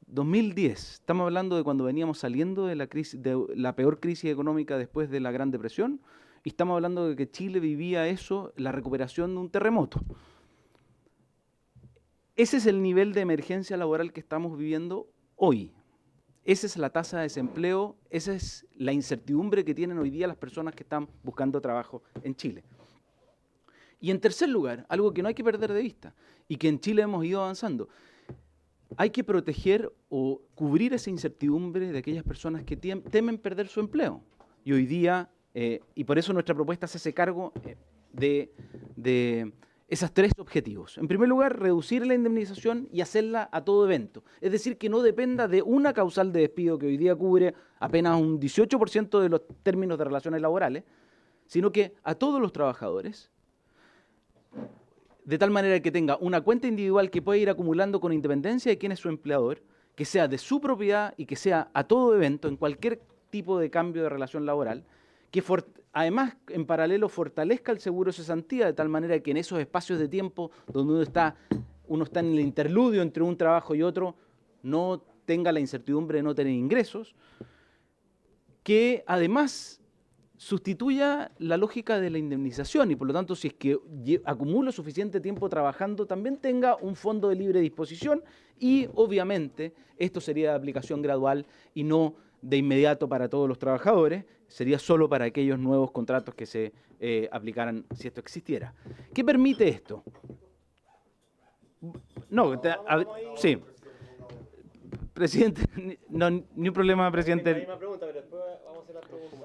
2010, estamos hablando de cuando veníamos saliendo de la crisis, de la peor crisis económica después de la Gran Depresión, y estamos hablando de que Chile vivía eso, la recuperación de un terremoto. Ese es el nivel de emergencia laboral que estamos viviendo hoy. Esa es la tasa de desempleo, esa es la incertidumbre que tienen hoy día las personas que están buscando trabajo en Chile. Y en tercer lugar, algo que no hay que perder de vista y que en Chile hemos ido avanzando, hay que proteger o cubrir esa incertidumbre de aquellas personas que temen perder su empleo. Y hoy día, y por eso nuestra propuesta se hace cargo de esos tres objetivos. En primer lugar, reducir la indemnización y hacerla a todo evento. Es decir, que no dependa de una causal de despido que hoy día cubre apenas un 18% de los términos de relaciones laborales, sino que a todos los trabajadores, de tal manera que tenga una cuenta individual que pueda ir acumulando con independencia de quién es su empleador, que sea de su propiedad y que sea a todo evento, en cualquier tipo de cambio de relación laboral, que además en paralelo fortalezca el seguro de cesantía de tal manera que en esos espacios de tiempo donde uno está en el interludio entre un trabajo y otro, no tenga la incertidumbre de no tener ingresos, que además sustituya la lógica de la indemnización y por lo tanto si es que acumulo suficiente tiempo trabajando también tenga un fondo de libre disposición y obviamente esto sería de aplicación gradual y no de inmediato para todos los trabajadores, sería solo para aquellos nuevos contratos que se aplicaran si esto existiera. ¿Qué permite esto? No, sí. Presidente, no, ni un problema, presidente. La misma pregunta, pero después vamos a hacer la pregunta.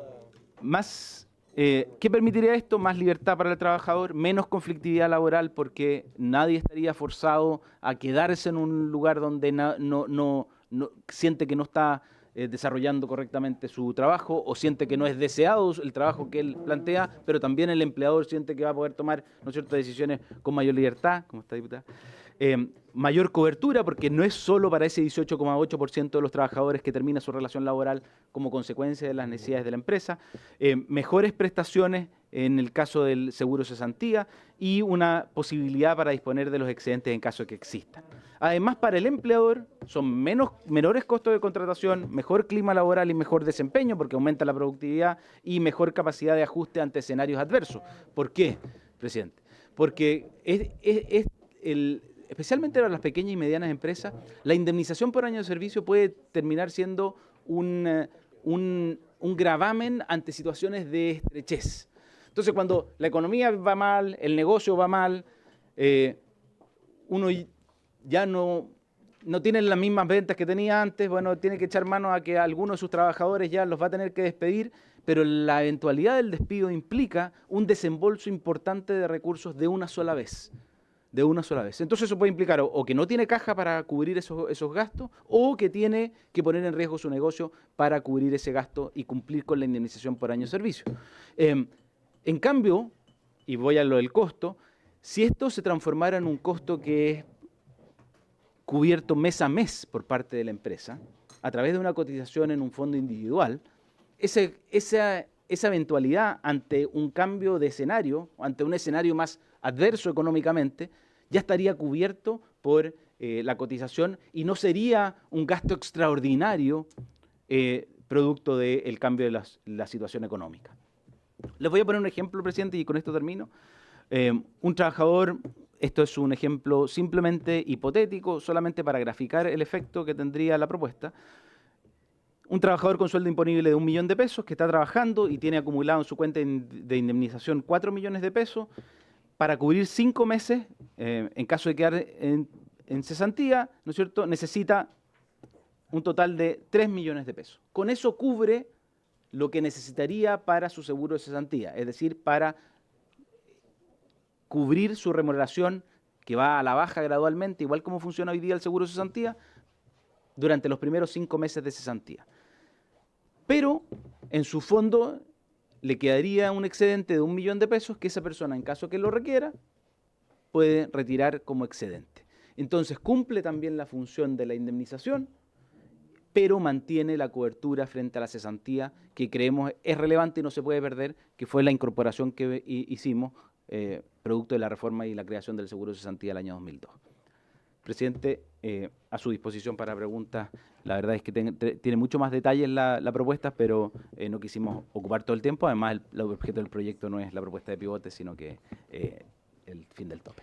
Más, ¿qué permitiría esto? Más libertad para el trabajador, menos conflictividad laboral porque nadie estaría forzado a quedarse en un lugar donde no siente que no está desarrollando correctamente su trabajo o siente que no es deseado el trabajo que él plantea, pero también el empleador siente que va a poder tomar, ¿no es cierto?, decisiones con mayor libertad, como está diputada. Mayor cobertura, porque no es solo para ese 18,8% de los trabajadores que termina su relación laboral como consecuencia de las necesidades de la empresa, mejores prestaciones en el caso del seguro cesantía y una posibilidad para disponer de los excedentes en caso de que existan. Además, para el empleador son menores costos de contratación, mejor clima laboral y mejor desempeño porque aumenta la productividad y mejor capacidad de ajuste ante escenarios adversos. ¿Por qué, presidente? Porque especialmente para las pequeñas y medianas empresas, la indemnización por año de servicio puede terminar siendo un gravamen ante situaciones de estrechez. Entonces, cuando la economía va mal, el negocio va mal, uno ya no tiene las mismas ventas que tenía antes, bueno, tiene que echar mano a que algunos de sus trabajadores ya los va a tener que despedir, pero la eventualidad del despido implica un desembolso importante de recursos de una sola vez. Entonces eso puede implicar o que no tiene caja para cubrir esos gastos o que tiene que poner en riesgo su negocio para cubrir ese gasto y cumplir con la indemnización por año de servicio. En cambio, y voy a lo del costo, si esto se transformara en un costo que es cubierto mes a mes por parte de la empresa, a través de una cotización en un fondo individual, esa eventualidad ante un cambio de escenario, ante un escenario más adverso económicamente, ya estaría cubierto por la cotización y no sería un gasto extraordinario producto del cambio de la situación económica. Les voy a poner un ejemplo, presidente, y con esto termino. Un trabajador, esto es un ejemplo simplemente hipotético, solamente para graficar el efecto que tendría la propuesta. Un trabajador con sueldo imponible de 1 millón de pesos que está trabajando y tiene acumulado en su cuenta de indemnización 4 millones de pesos, para cubrir 5 meses, en caso de quedar en cesantía, ¿no es cierto?, necesita un total de 3 millones de pesos. Con eso cubre lo que necesitaría para su seguro de cesantía, es decir, para cubrir su remuneración que va a la baja gradualmente, igual como funciona hoy día el seguro de cesantía, durante los primeros 5 meses de cesantía. Pero en su fondo le quedaría un excedente de 1 millón de pesos que esa persona, en caso que lo requiera, puede retirar como excedente. Entonces cumple también la función de la indemnización, pero mantiene la cobertura frente a la cesantía que creemos es relevante y no se puede perder, que fue la incorporación que hicimos producto de la reforma y la creación del seguro de cesantía del año 2002. Presidente, a su disposición para preguntas. La verdad es que tiene mucho más detalles la propuesta, pero no quisimos ocupar todo el tiempo. Además, el objeto del proyecto no es la propuesta de pivote, sino que el fin del tope.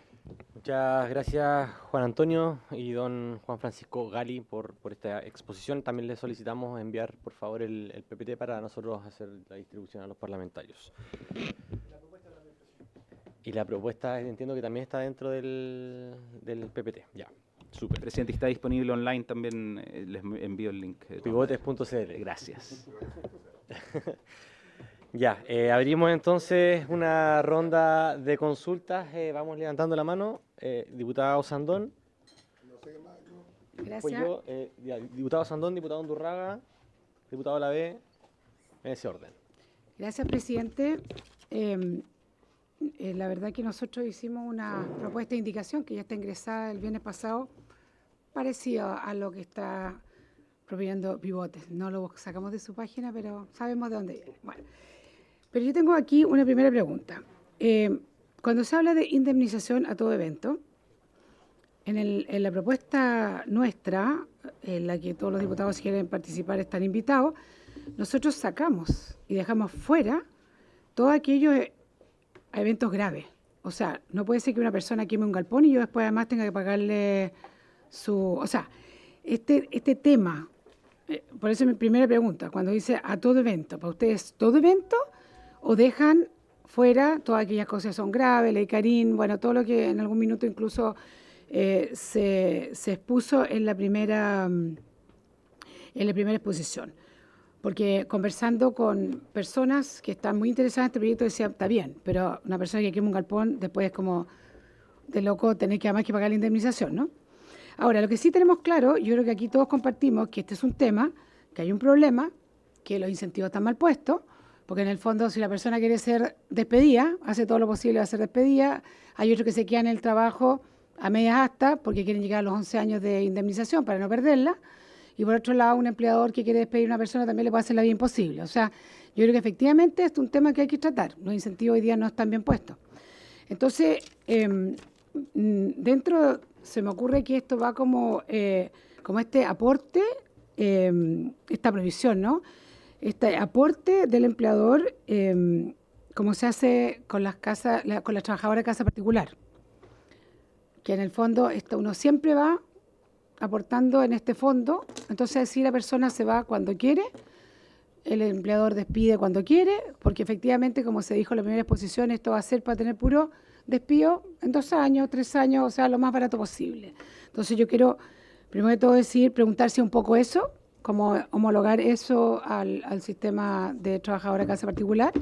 Muchas gracias, Juan Antonio y don Juan Francisco Gali, por esta exposición. También le solicitamos enviar, por favor, el PPT para nosotros hacer la distribución a los parlamentarios. Y la propuesta entiendo que también está dentro del PPT. Ya, súper. Presidente, está disponible online también. Les envío el link. Pivotes.cl. Gracias. Ya, abrimos entonces una ronda de consultas. Vamos levantando la mano. Diputado Sandón. Gracias. Pues yo, diputado Sandón, diputado Undurraga, diputado Lavé, en ese orden. Gracias, presidente. La verdad que nosotros hicimos una propuesta de indicación que ya está ingresada el viernes pasado, parecida a lo que está proponiendo Pivotes. No lo sacamos de su página, pero sabemos de dónde viene. Bueno, pero yo tengo aquí una primera pregunta. Cuando se habla de indemnización a todo evento, en la propuesta nuestra, en la que todos los diputados si quieren participar están invitados, nosotros sacamos y dejamos fuera todos aquellos eventos graves. O sea, no puede ser que una persona queme un galpón y yo después además tenga que pagarle su... O sea, este tema, por eso mi primera pregunta, cuando dice a todo evento, ¿para ustedes todo evento o dejan fuera todas aquellas cosas que son graves, ley Carín, bueno, todo lo que en algún minuto incluso se expuso en la primera exposición? Porque conversando con personas que están muy interesadas en este proyecto decían, está bien, pero una persona que quema un galpón después es como de loco tener que además que pagar la indemnización, ¿no? Ahora, lo que sí tenemos claro, yo creo que aquí todos compartimos que este es un tema, que hay un problema, que los incentivos están mal puestos, porque en el fondo si la persona quiere ser despedida, hace todo lo posible para ser despedida, hay otros que se quedan en el trabajo a medias astas porque quieren llegar a los 11 años de indemnización para no perderla, y por otro lado, un empleador que quiere despedir a una persona también le puede hacer la vida imposible. O sea, yo creo que efectivamente este es un tema que hay que tratar. Los incentivos hoy día no están bien puestos. Entonces, dentro se me ocurre que esto va como este aporte, esta previsión, ¿no? Este aporte del empleador, como se hace con las casas, con las trabajadoras de casa particular. Que en el fondo uno siempre va aportando en este fondo, entonces si la persona se va cuando quiere, el empleador despide cuando quiere, porque efectivamente, como se dijo en la primera exposición, esto va a ser para tener puro despido en 2 años, 3 años, o sea, lo más barato posible. Entonces yo quiero, primero de todo, preguntarse un poco eso, cómo homologar eso al sistema de trabajadora de casa particular.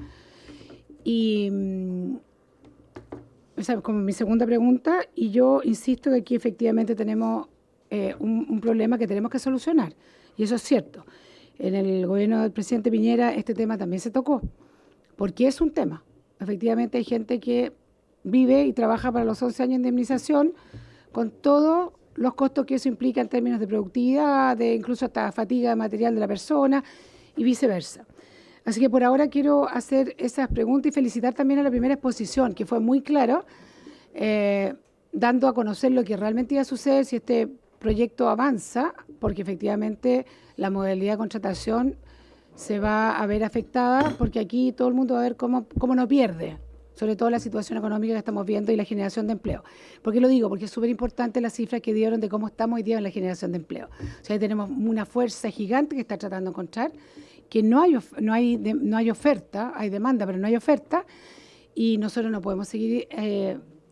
Y esa es como mi segunda pregunta, y yo insisto que aquí efectivamente tenemos un problema que tenemos que solucionar, y eso es cierto. En el gobierno del presidente Piñera este tema también se tocó, porque es un tema. Efectivamente hay gente que vive y trabaja para los 11 años de indemnización, con todos los costos que eso implica en términos de productividad, de incluso hasta fatiga material de la persona, y viceversa. Así que por ahora quiero hacer esas preguntas y felicitar también a la primera exposición, que fue muy claro, dando a conocer lo que realmente iba a suceder si este proyecto avanza, porque efectivamente la modalidad de contratación se va a ver afectada, porque aquí todo el mundo va a ver cómo no pierde, sobre todo la situación económica que estamos viendo y la generación de empleo. ¿Por qué lo digo? Porque es súper importante las cifras que dieron de cómo estamos hoy día en la generación de empleo. O sea, tenemos una fuerza gigante que está tratando de encontrar, que no hay oferta, hay demanda, pero no hay oferta, y nosotros no podemos seguir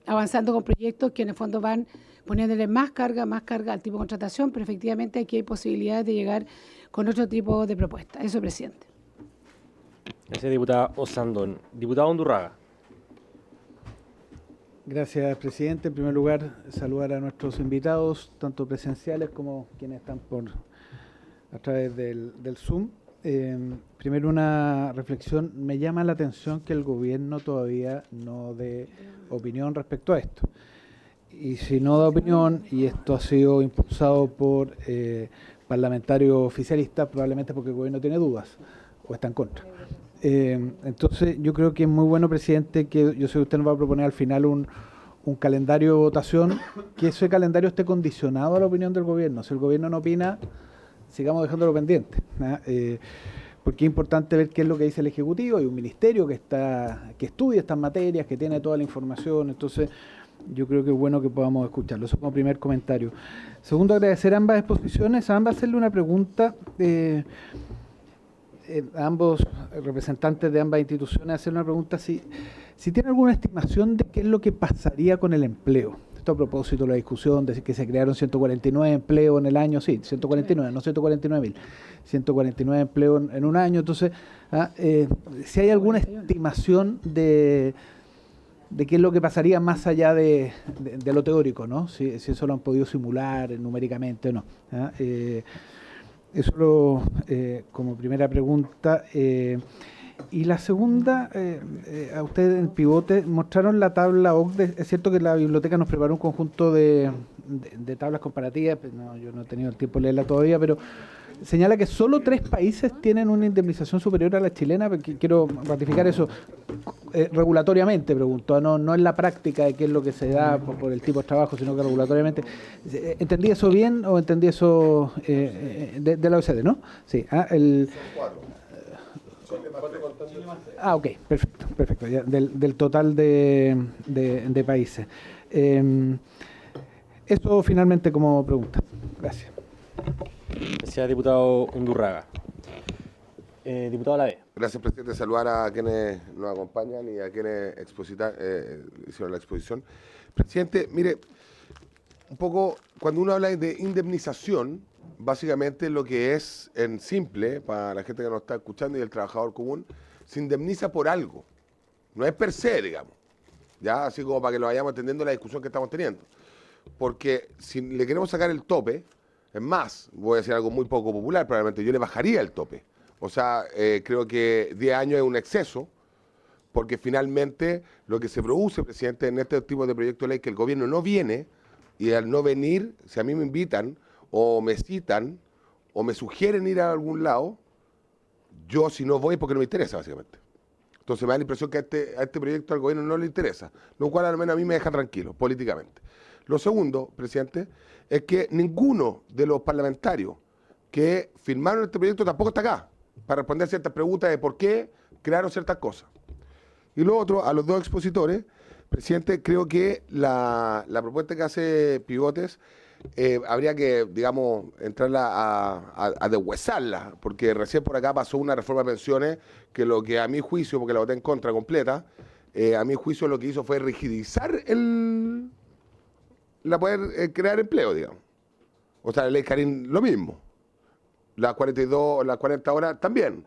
avanzando con proyectos que en el fondo van poniéndole más carga al tipo de contratación, pero efectivamente aquí hay posibilidades de llegar con otro tipo de propuestas. Eso, presidente. Gracias, diputada Osandón. Diputado Undurraga. Gracias, presidente. En primer lugar, saludar a nuestros invitados, tanto presenciales como quienes están a través del Zoom. Primero, una reflexión. Me llama la atención que el gobierno todavía no dé opinión respecto a esto. Y si no da opinión, y esto ha sido impulsado por parlamentarios oficialistas, probablemente porque el gobierno tiene dudas o está en contra. Entonces, yo creo que es muy bueno, presidente, que yo sé que usted nos va a proponer al final un calendario de votación, que ese calendario esté condicionado a la opinión del gobierno. Si el gobierno no opina, sigamos dejándolo pendiente, ¿no? Porque es importante ver qué es lo que dice el Ejecutivo. Hay un ministerio que estudia estas materias, que tiene toda la información. Entonces, yo creo que es bueno que podamos escucharlo. Eso como primer comentario. Segundo, agradecer ambas exposiciones. A ambas hacerle una pregunta. A ambos representantes de ambas instituciones, hacer una pregunta si tiene alguna estimación de qué es lo que pasaría con el empleo. Esto a propósito de la discusión de que se crearon 149 empleos en el año, sí, 149, no 149.000, 149 empleos en un año. Entonces, si hay alguna estimación de qué es lo que pasaría más allá de lo teórico, ¿no? Si eso lo han podido simular numéricamente o no. Eso como primera pregunta. Y la segunda, a ustedes en Pivote mostraron la tabla OCDE. Es cierto que la biblioteca nos preparó un conjunto de tablas comparativas, yo no he tenido el tiempo de leerla todavía, pero señala que solo 3 países tienen una indemnización superior a la chilena, porque quiero ratificar eso regulatoriamente, pregunto, no en la práctica de qué es lo que se da por el tipo de trabajo, sino que regulatoriamente. ¿Entendí eso bien o entendí eso de la OECD, no? Sí. Ok, perfecto, ya, del total de países. Eso finalmente como pregunta. Gracias. Gracias, diputado Undurraga. Diputado Lavey. Gracias, presidente. Saludar a quienes nos acompañan y a quienes hicieron la exposición. Presidente, mire, un poco, cuando uno habla de indemnización, básicamente lo que es en simple, para la gente que nos está escuchando y el trabajador común, se indemniza por algo. No es per se, digamos. Ya, así como para que lo vayamos entendiendo la discusión que estamos teniendo. Porque si le queremos sacar el tope, es más, voy a decir algo muy poco popular, probablemente yo le bajaría el tope. O sea, creo que 10 años es un exceso, porque finalmente lo que se produce, presidente, en este tipo de proyectos de ley, que el gobierno no viene, y al no venir, si a mí me invitan, o me citan, o me sugieren ir a algún lado, yo si no voy es porque no me interesa, básicamente. Entonces me da la impresión que a este proyecto al gobierno no le interesa, lo cual al menos a mí me deja tranquilo, políticamente. Lo segundo, presidente, es que ninguno de los parlamentarios que firmaron este proyecto tampoco está acá para responder ciertas preguntas de por qué crearon ciertas cosas. Y lo otro, a los dos expositores, presidente, creo que la propuesta que hace Pivotes habría que, digamos, entrarla a deshuesarla, porque recién por acá pasó una reforma de pensiones que lo que a mi juicio, porque la voté en contra completa, a mi juicio lo que hizo fue rigidizar la poder crear empleo, digamos. O sea, la ley Karin lo mismo. Las 42, las 40 horas también.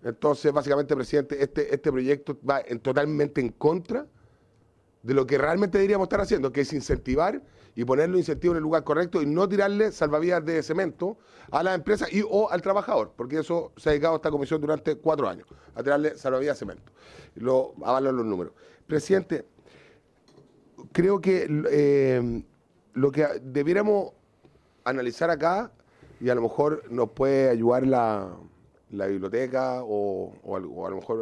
Entonces, básicamente, presidente, este proyecto va totalmente en contra de lo que realmente deberíamos estar haciendo, que es incentivar y poner los incentivos en el lugar correcto y no tirarle salvavidas de cemento a las empresas o al trabajador, porque eso se ha dedicado a esta comisión durante 4 años, a tirarle salvavidas de cemento. Lo avalan los números. Presidente, creo que lo que debiéramos analizar acá, y a lo mejor nos puede ayudar la biblioteca o a lo mejor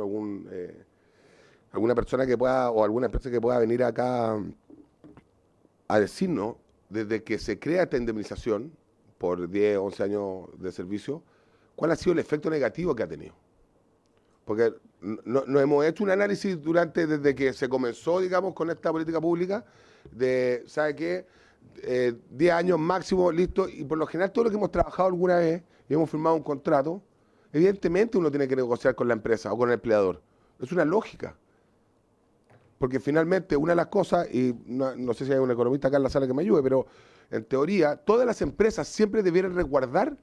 alguna persona que pueda, o alguna empresa que pueda venir acá a decirnos, desde que se crea esta indemnización por 10, 11 años de servicio, cuál ha sido el efecto negativo que ha tenido. Porque no hemos hecho un análisis desde que se comenzó, digamos, con esta política pública, de, ¿sabe qué? 10 años máximo, listo, y por lo general todo lo que hemos trabajado alguna vez y hemos firmado un contrato, evidentemente uno tiene que negociar con la empresa o con el empleador. Es una lógica. Porque finalmente una de las cosas, y no sé si hay un economista acá en la sala que me ayude, pero en teoría todas las empresas siempre debieran resguardar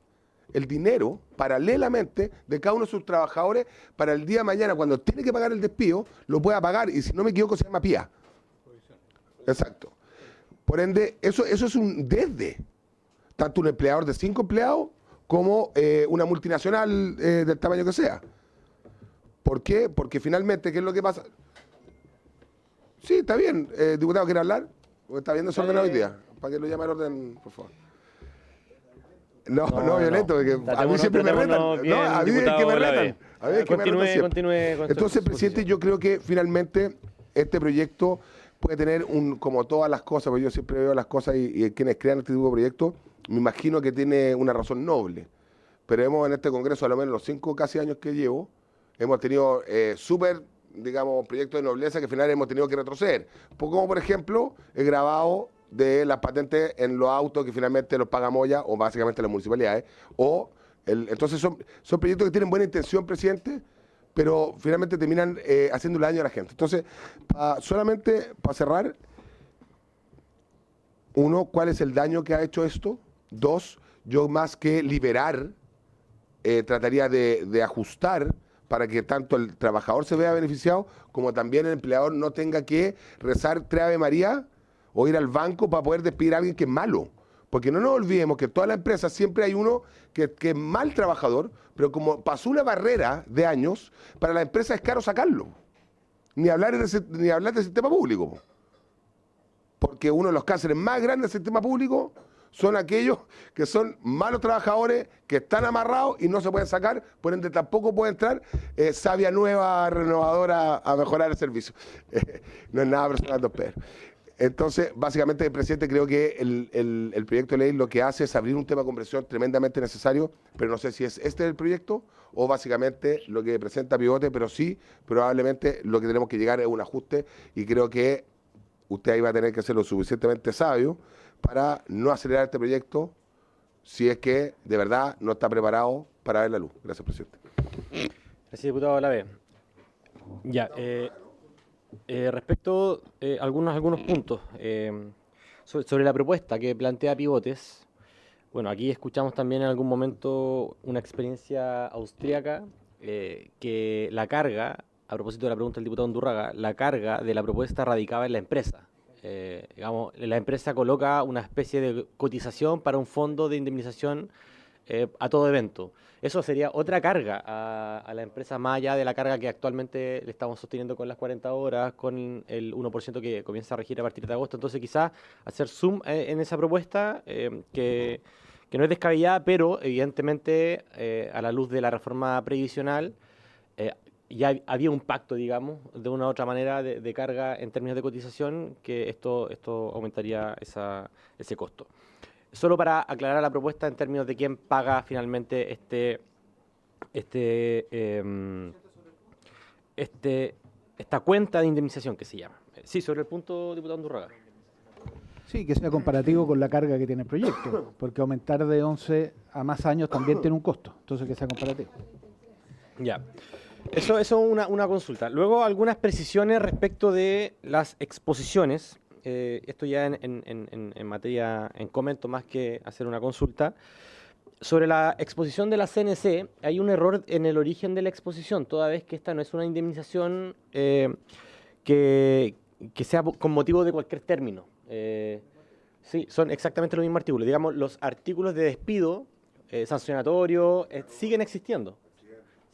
el dinero paralelamente de cada uno de sus trabajadores para el día de mañana, cuando tiene que pagar el despido, lo pueda pagar. Y si no me equivoco, se llama PIA. Exacto. Por ende, eso es un desde. Tanto un empleador de 5 empleados como una multinacional del tamaño que sea. ¿Por qué? Porque finalmente, ¿qué es lo que pasa? Sí, está bien. Diputado, ¿quiere hablar? Porque está bien desordenado hoy día. Para que lo llame al orden, por favor. No, violento, porque a mí siempre me retan. No, a mí es que me retan. A mí es que me retan siempre. Continúe con Entonces, su presidente, yo creo que finalmente este proyecto puede tener como todas las cosas, porque yo siempre veo las cosas y quienes crean este tipo de proyectos, me imagino que tiene una razón noble. Pero hemos en este Congreso, a lo menos los 5 casi años que llevo, hemos tenido digamos, proyectos de nobleza que al final hemos tenido que retroceder. Como por ejemplo, el grabado de las patentes en los autos que finalmente los paga Moya o básicamente las municipalidades. Entonces son proyectos que tienen buena intención, presidente, pero finalmente terminan haciéndole daño a la gente. Entonces, solamente para cerrar, 1, ¿cuál es el daño que ha hecho esto? 2, yo más que liberar, trataría de ajustar para que tanto el trabajador se vea beneficiado como también el empleador no tenga que rezar 3 Ave María o ir al banco para poder despedir a alguien que es malo. Porque no nos olvidemos que en todas las empresas siempre hay uno que es mal trabajador, pero como pasó una barrera de años, para la empresa es caro sacarlo. Ni hablar del sistema público. Porque uno de los cánceres más grandes del sistema público son aquellos que son malos trabajadores, que están amarrados y no se pueden sacar, por ende tampoco puede entrar savia nueva, renovadora a mejorar el servicio. No es nada personal, don Pedro. Entonces, básicamente, presidente, creo que el proyecto de ley lo que hace es abrir un tema de conversación tremendamente necesario, pero no sé si es este el proyecto o básicamente lo que presenta Pivote, pero sí, probablemente lo que tenemos que llegar es un ajuste y creo que usted ahí va a tener que ser lo suficientemente sabio para no acelerar este proyecto si es que de verdad no está preparado para ver la luz. Gracias, presidente. Gracias, diputado Olave. Ya, respecto a algunos puntos sobre la propuesta que plantea Pivotes, bueno, aquí escuchamos también en algún momento una experiencia austríaca que la carga, a propósito de la pregunta del diputado Undurraga, la carga de la propuesta radicaba en la empresa. Digamos, la empresa coloca una especie de cotización para un fondo de indemnización a todo evento. Eso sería otra carga a la empresa, más allá de la carga que actualmente le estamos sosteniendo con las 40 horas, con el 1% que comienza a regir a partir de agosto. Entonces, quizás hacer zoom en esa propuesta, que no es descabellada, pero evidentemente, a la luz de la reforma previsional, ya había un pacto, digamos, de una u otra manera de carga en términos de cotización, que esto aumentaría ese costo. Solo para aclarar la propuesta en términos de quién paga finalmente esta cuenta de indemnización que se llama. Sí, sobre el punto, diputado Undurraga. Sí, que sea comparativo con la carga que tiene el proyecto, porque aumentar de 11 a más años también tiene un costo, entonces que sea comparativo. Ya. Eso es una consulta. Luego, algunas precisiones respecto de las exposiciones. Esto ya en materia, en comento más que hacer una consulta. Sobre la exposición de la CNC, hay un error en el origen de la exposición, toda vez que esta no es una indemnización que sea con motivo de cualquier término. Sí, son exactamente los mismos artículos. Digamos, los artículos de despido sancionatorio siguen existiendo.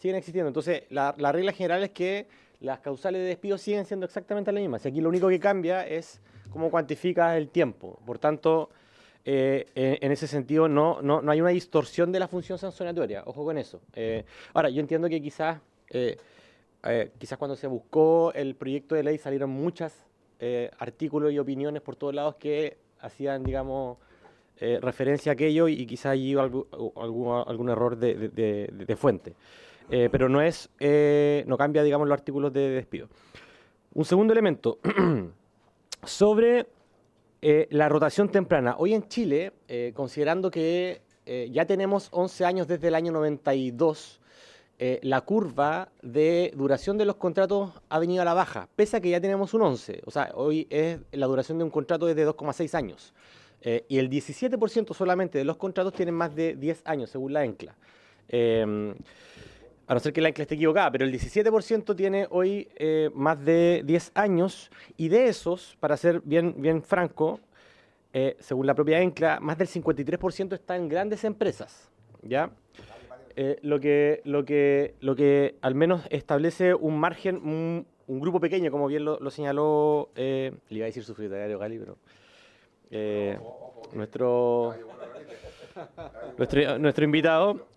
Entonces, la regla general es que las causales de despido siguen siendo exactamente las mismas. Aquí lo único que cambia es cómo cuantificas el tiempo. Por tanto, en ese sentido no hay una distorsión de la función sancionatoria. Ojo con eso. Ahora, yo entiendo que quizás cuando se buscó el proyecto de ley salieron muchos artículos y opiniones por todos lados que hacían, digamos, referencia a aquello y quizás allí algún error de fuente. Pero no cambia, digamos, los artículos de despido. Un segundo elemento, sobre la rotación temprana. Hoy en Chile, considerando que ya tenemos 11 años desde el año 92, la curva de duración de los contratos ha venido a la baja, pese a que ya tenemos un 11. O sea, hoy es la duración de un contrato es de 2,6 años. Y el 17% solamente de los contratos tienen más de 10 años, según la ENCLA. A no ser que la ENCLA esté equivocada, pero el 17% tiene hoy más de 10 años, y de esos, para ser bien franco, según la propia ENCLA, más del 53% está en grandes empresas, ¿ya? Lo que al menos establece un margen, un grupo pequeño, como bien lo señaló, le iba a decir su secretario Gali, pero nuestro invitado.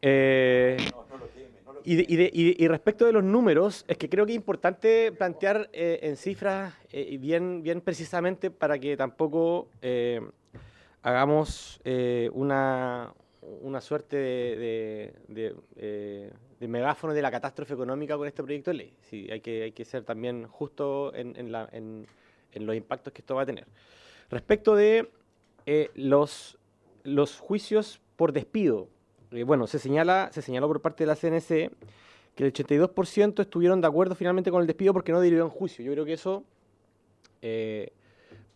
Y respecto de los números, es que creo que es importante plantear en cifras bien precisamente, para que tampoco hagamos una suerte de megáfono de la catástrofe económica con este proyecto de ley. Sí, hay que ser también justo en los impactos que esto va a tener. Respecto de los juicios por despido, bueno, se señaló por parte de la CNC que el 82% estuvieron de acuerdo finalmente con el despido porque no derivó en juicio. Yo creo que eso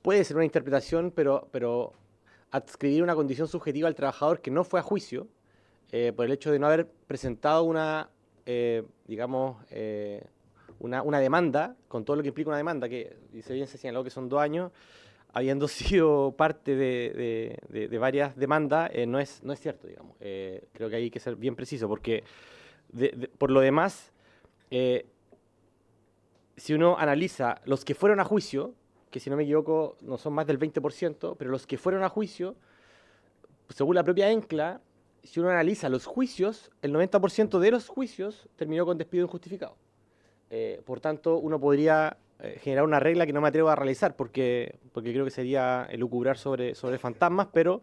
puede ser una interpretación, pero adscribir una condición subjetiva al trabajador que no fue a juicio por el hecho de no haber presentado una demanda, con todo lo que implica una demanda, que se señaló que son 2 años, habiendo sido parte de varias demandas, no es cierto, digamos. Creo que hay que ser bien preciso, porque por lo demás, si uno analiza los que fueron a juicio, que si no me equivoco no son más del 20%, pero los que fueron a juicio, según la propia ENCLA, si uno analiza los juicios, el 90% de los juicios terminó con despido injustificado. Por tanto, uno podría generar una regla que no me atrevo a realizar, porque creo que sería elucubrar sobre fantasmas, pero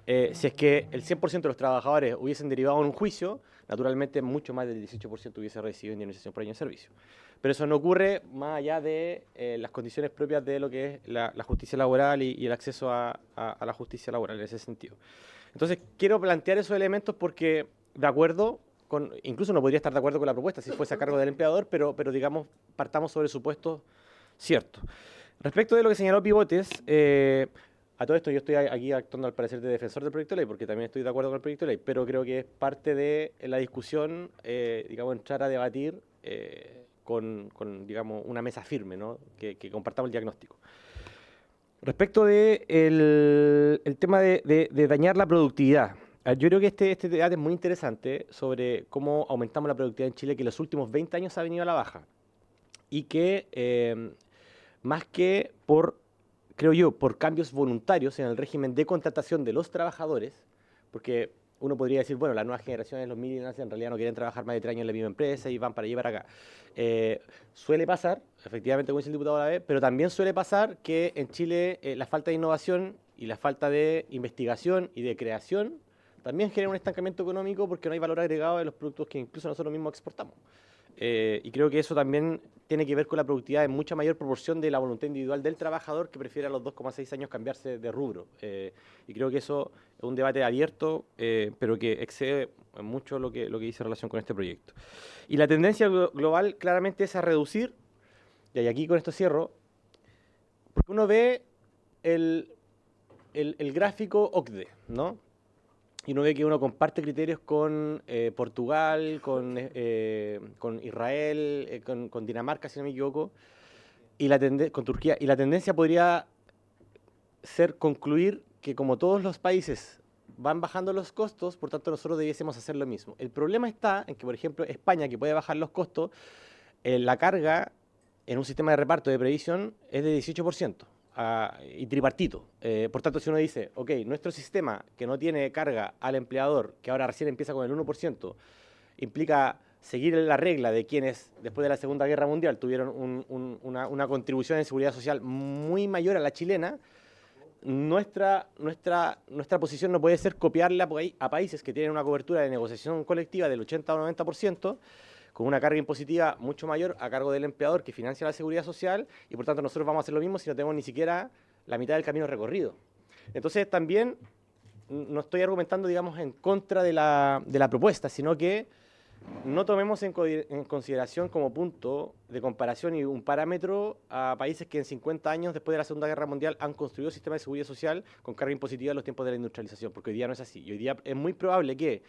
si es que el 100% de los trabajadores hubiesen derivado en un juicio, naturalmente mucho más del 18% hubiese recibido indemnización por año de servicio. Pero eso no ocurre más allá de las condiciones propias de lo que es la justicia laboral y el acceso a la justicia laboral en ese sentido. Entonces, quiero plantear esos elementos porque, de acuerdo incluso no podría estar de acuerdo con la propuesta si fuese a cargo del empleador, pero digamos, partamos sobre supuestos ciertos. Respecto de lo que señaló Pivotes, a todo esto yo estoy aquí actuando al parecer de defensor del proyecto de ley, porque también estoy de acuerdo con el proyecto de ley, pero creo que es parte de la discusión, digamos, entrar a debatir con digamos, una mesa firme, ¿no? que compartamos el diagnóstico. Respecto de el tema de dañar la productividad, yo creo que este debate es muy interesante sobre cómo aumentamos la productividad en Chile, que en los últimos 20 años ha venido a la baja, y que más que creo yo, por cambios voluntarios en el régimen de contratación de los trabajadores, porque uno podría decir, bueno, las nuevas generaciones, los millennials, en realidad no quieren trabajar más de 3 años en la misma empresa y van para allá y para acá. Suele pasar, efectivamente, como dice el diputado Olavé, pero también suele pasar que en Chile la falta de innovación y la falta de investigación y de creación también genera un estancamiento económico, porque no hay valor agregado de los productos que incluso nosotros mismos exportamos. Y creo que eso también tiene que ver con la productividad en mucha mayor proporción de la voluntad individual del trabajador, que prefiere a los 2,6 años cambiarse de rubro. Y creo que eso es un debate abierto, pero que excede mucho lo que dice en relación con este proyecto. Y la tendencia global claramente es a reducir, y aquí con esto cierro, porque uno ve el gráfico OCDE, ¿no? Y uno ve que uno comparte criterios con Portugal, con Israel, con Dinamarca, si no me equivoco, con Turquía. Y la tendencia podría ser concluir que, como todos los países van bajando los costos, por tanto nosotros debiésemos hacer lo mismo. El problema está en que, por ejemplo, España, que puede bajar los costos, la carga en un sistema de reparto de previsión es de 18%. Y tripartito. Por tanto, si uno dice, ok, nuestro sistema que no tiene carga al empleador, que ahora recién empieza con el 1%, implica seguir la regla de quienes después de la Segunda Guerra Mundial tuvieron una contribución en seguridad social muy mayor a la chilena, nuestra posición no puede ser copiarla a países que tienen una cobertura de negociación colectiva del 80 o 90%, con una carga impositiva mucho mayor a cargo del empleador que financia la seguridad social, y por tanto nosotros vamos a hacer lo mismo si no tenemos ni siquiera la mitad del camino recorrido. Entonces también no estoy argumentando, digamos, en contra de la propuesta, sino que no tomemos en consideración como punto de comparación y un parámetro a países que en 50 años después de la Segunda Guerra Mundial han construido sistemas de seguridad social con carga impositiva en los tiempos de la industrialización, porque hoy día no es así. Y hoy día es muy probable que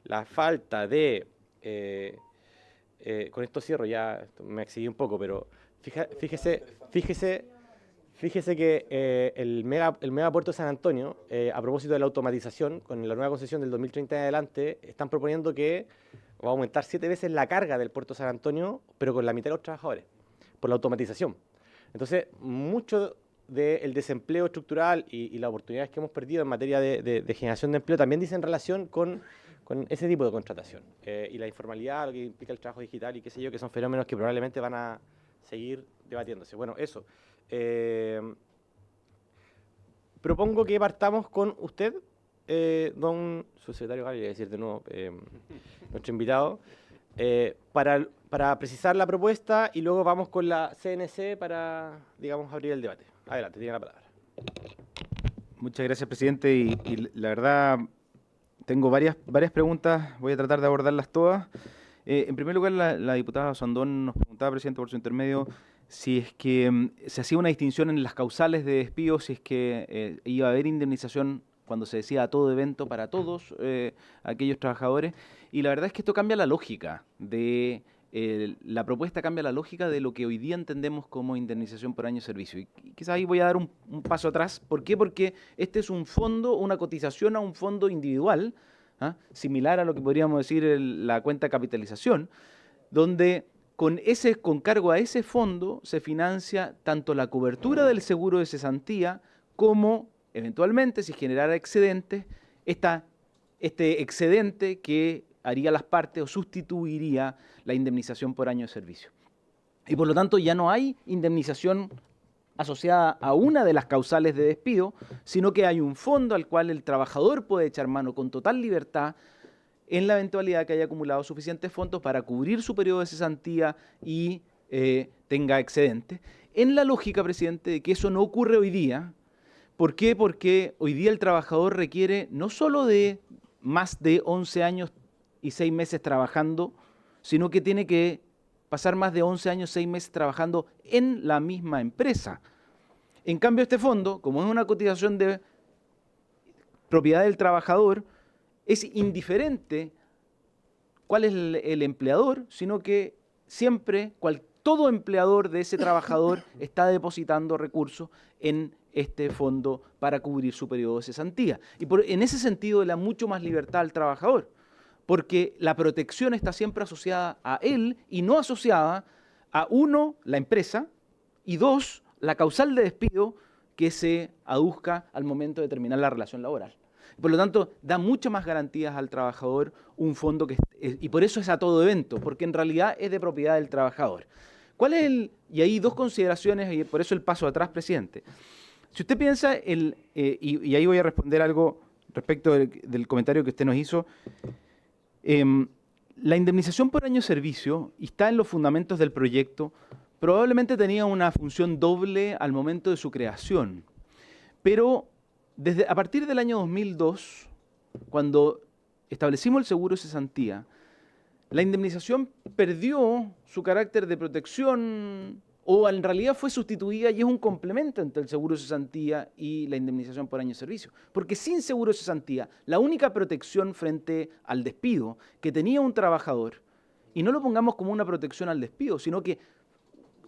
la falta de... con esto cierro, ya me excedí un poco, pero fíjese que el megapuerto de San Antonio, a propósito de la automatización, con la nueva concesión del 2030 en adelante, están proponiendo que va a aumentar 7 veces la carga del puerto de San Antonio, pero con la mitad de los trabajadores, por la automatización. Entonces, mucho del desempleo estructural y las oportunidades que hemos perdido en materia de generación de empleo también dicen relación con ese tipo de contratación. Y la informalidad, lo que implica el trabajo digital y qué sé yo, que son fenómenos que probablemente van a seguir debatiéndose. Bueno, eso. Propongo que partamos con usted, don subsecretario Gale, decir de nuevo, nuestro invitado, para precisar la propuesta y luego vamos con la CNC para, digamos, abrir el debate. Adelante, tiene la palabra. Muchas gracias, presidente. Y la verdad, tengo varias preguntas, voy a tratar de abordarlas todas. En primer lugar, la diputada Sandón nos preguntaba, presidente, por su intermedio, si es que se hacía una distinción en las causales de despido, si es que iba a haber indemnización cuando se decía a todo evento para todos aquellos trabajadores. Y la verdad es que esto cambia la lógica de... la propuesta cambia la lógica de lo que hoy día entendemos como indemnización por año de servicio. Y quizás ahí voy a dar un paso atrás. ¿Por qué? Porque este es un fondo, una cotización a un fondo individual, similar a lo que podríamos decir la cuenta de capitalización, donde con cargo a ese fondo se financia tanto la cobertura del seguro de cesantía como, eventualmente, si generara excedentes, este excedente que haría las partes o sustituiría la indemnización por año de servicio. Y por lo tanto ya no hay indemnización asociada a una de las causales de despido, sino que hay un fondo al cual el trabajador puede echar mano con total libertad en la eventualidad que haya acumulado suficientes fondos para cubrir su periodo de cesantía y tenga excedentes. En la lógica, presidente, de que eso no ocurre hoy día. ¿Por qué? Porque hoy día el trabajador requiere no solo de más de 11 años y 6 meses trabajando, sino que tiene que pasar más de 11 años, 6 meses trabajando en la misma empresa. En cambio, este fondo, como es una cotización de propiedad del trabajador, es indiferente cuál es el empleador, sino que siempre todo empleador de ese trabajador está depositando recursos en este fondo para cubrir su periodo de cesantía. Y en ese sentido le da mucho más libertad al trabajador, porque la protección está siempre asociada a él y no asociada a, uno, la empresa, y dos, la causal de despido que se aduzca al momento de terminar la relación laboral. Por lo tanto, da muchas más garantías al trabajador un fondo y por eso es a todo evento, porque en realidad es de propiedad del trabajador. Y hay dos consideraciones, y por eso el paso atrás, presidente. Si usted piensa, y ahí voy a responder algo respecto del comentario que usted nos hizo, la indemnización por año de servicio, y está en los fundamentos del proyecto, probablemente tenía una función doble al momento de su creación. Pero a partir del año 2002, cuando establecimos el seguro de cesantía, la indemnización perdió su carácter de protección o en realidad fue sustituida y es un complemento entre el seguro de cesantía y la indemnización por año de servicio. Porque sin seguro de cesantía, la única protección frente al despido que tenía un trabajador, y no lo pongamos como una protección al despido, sino que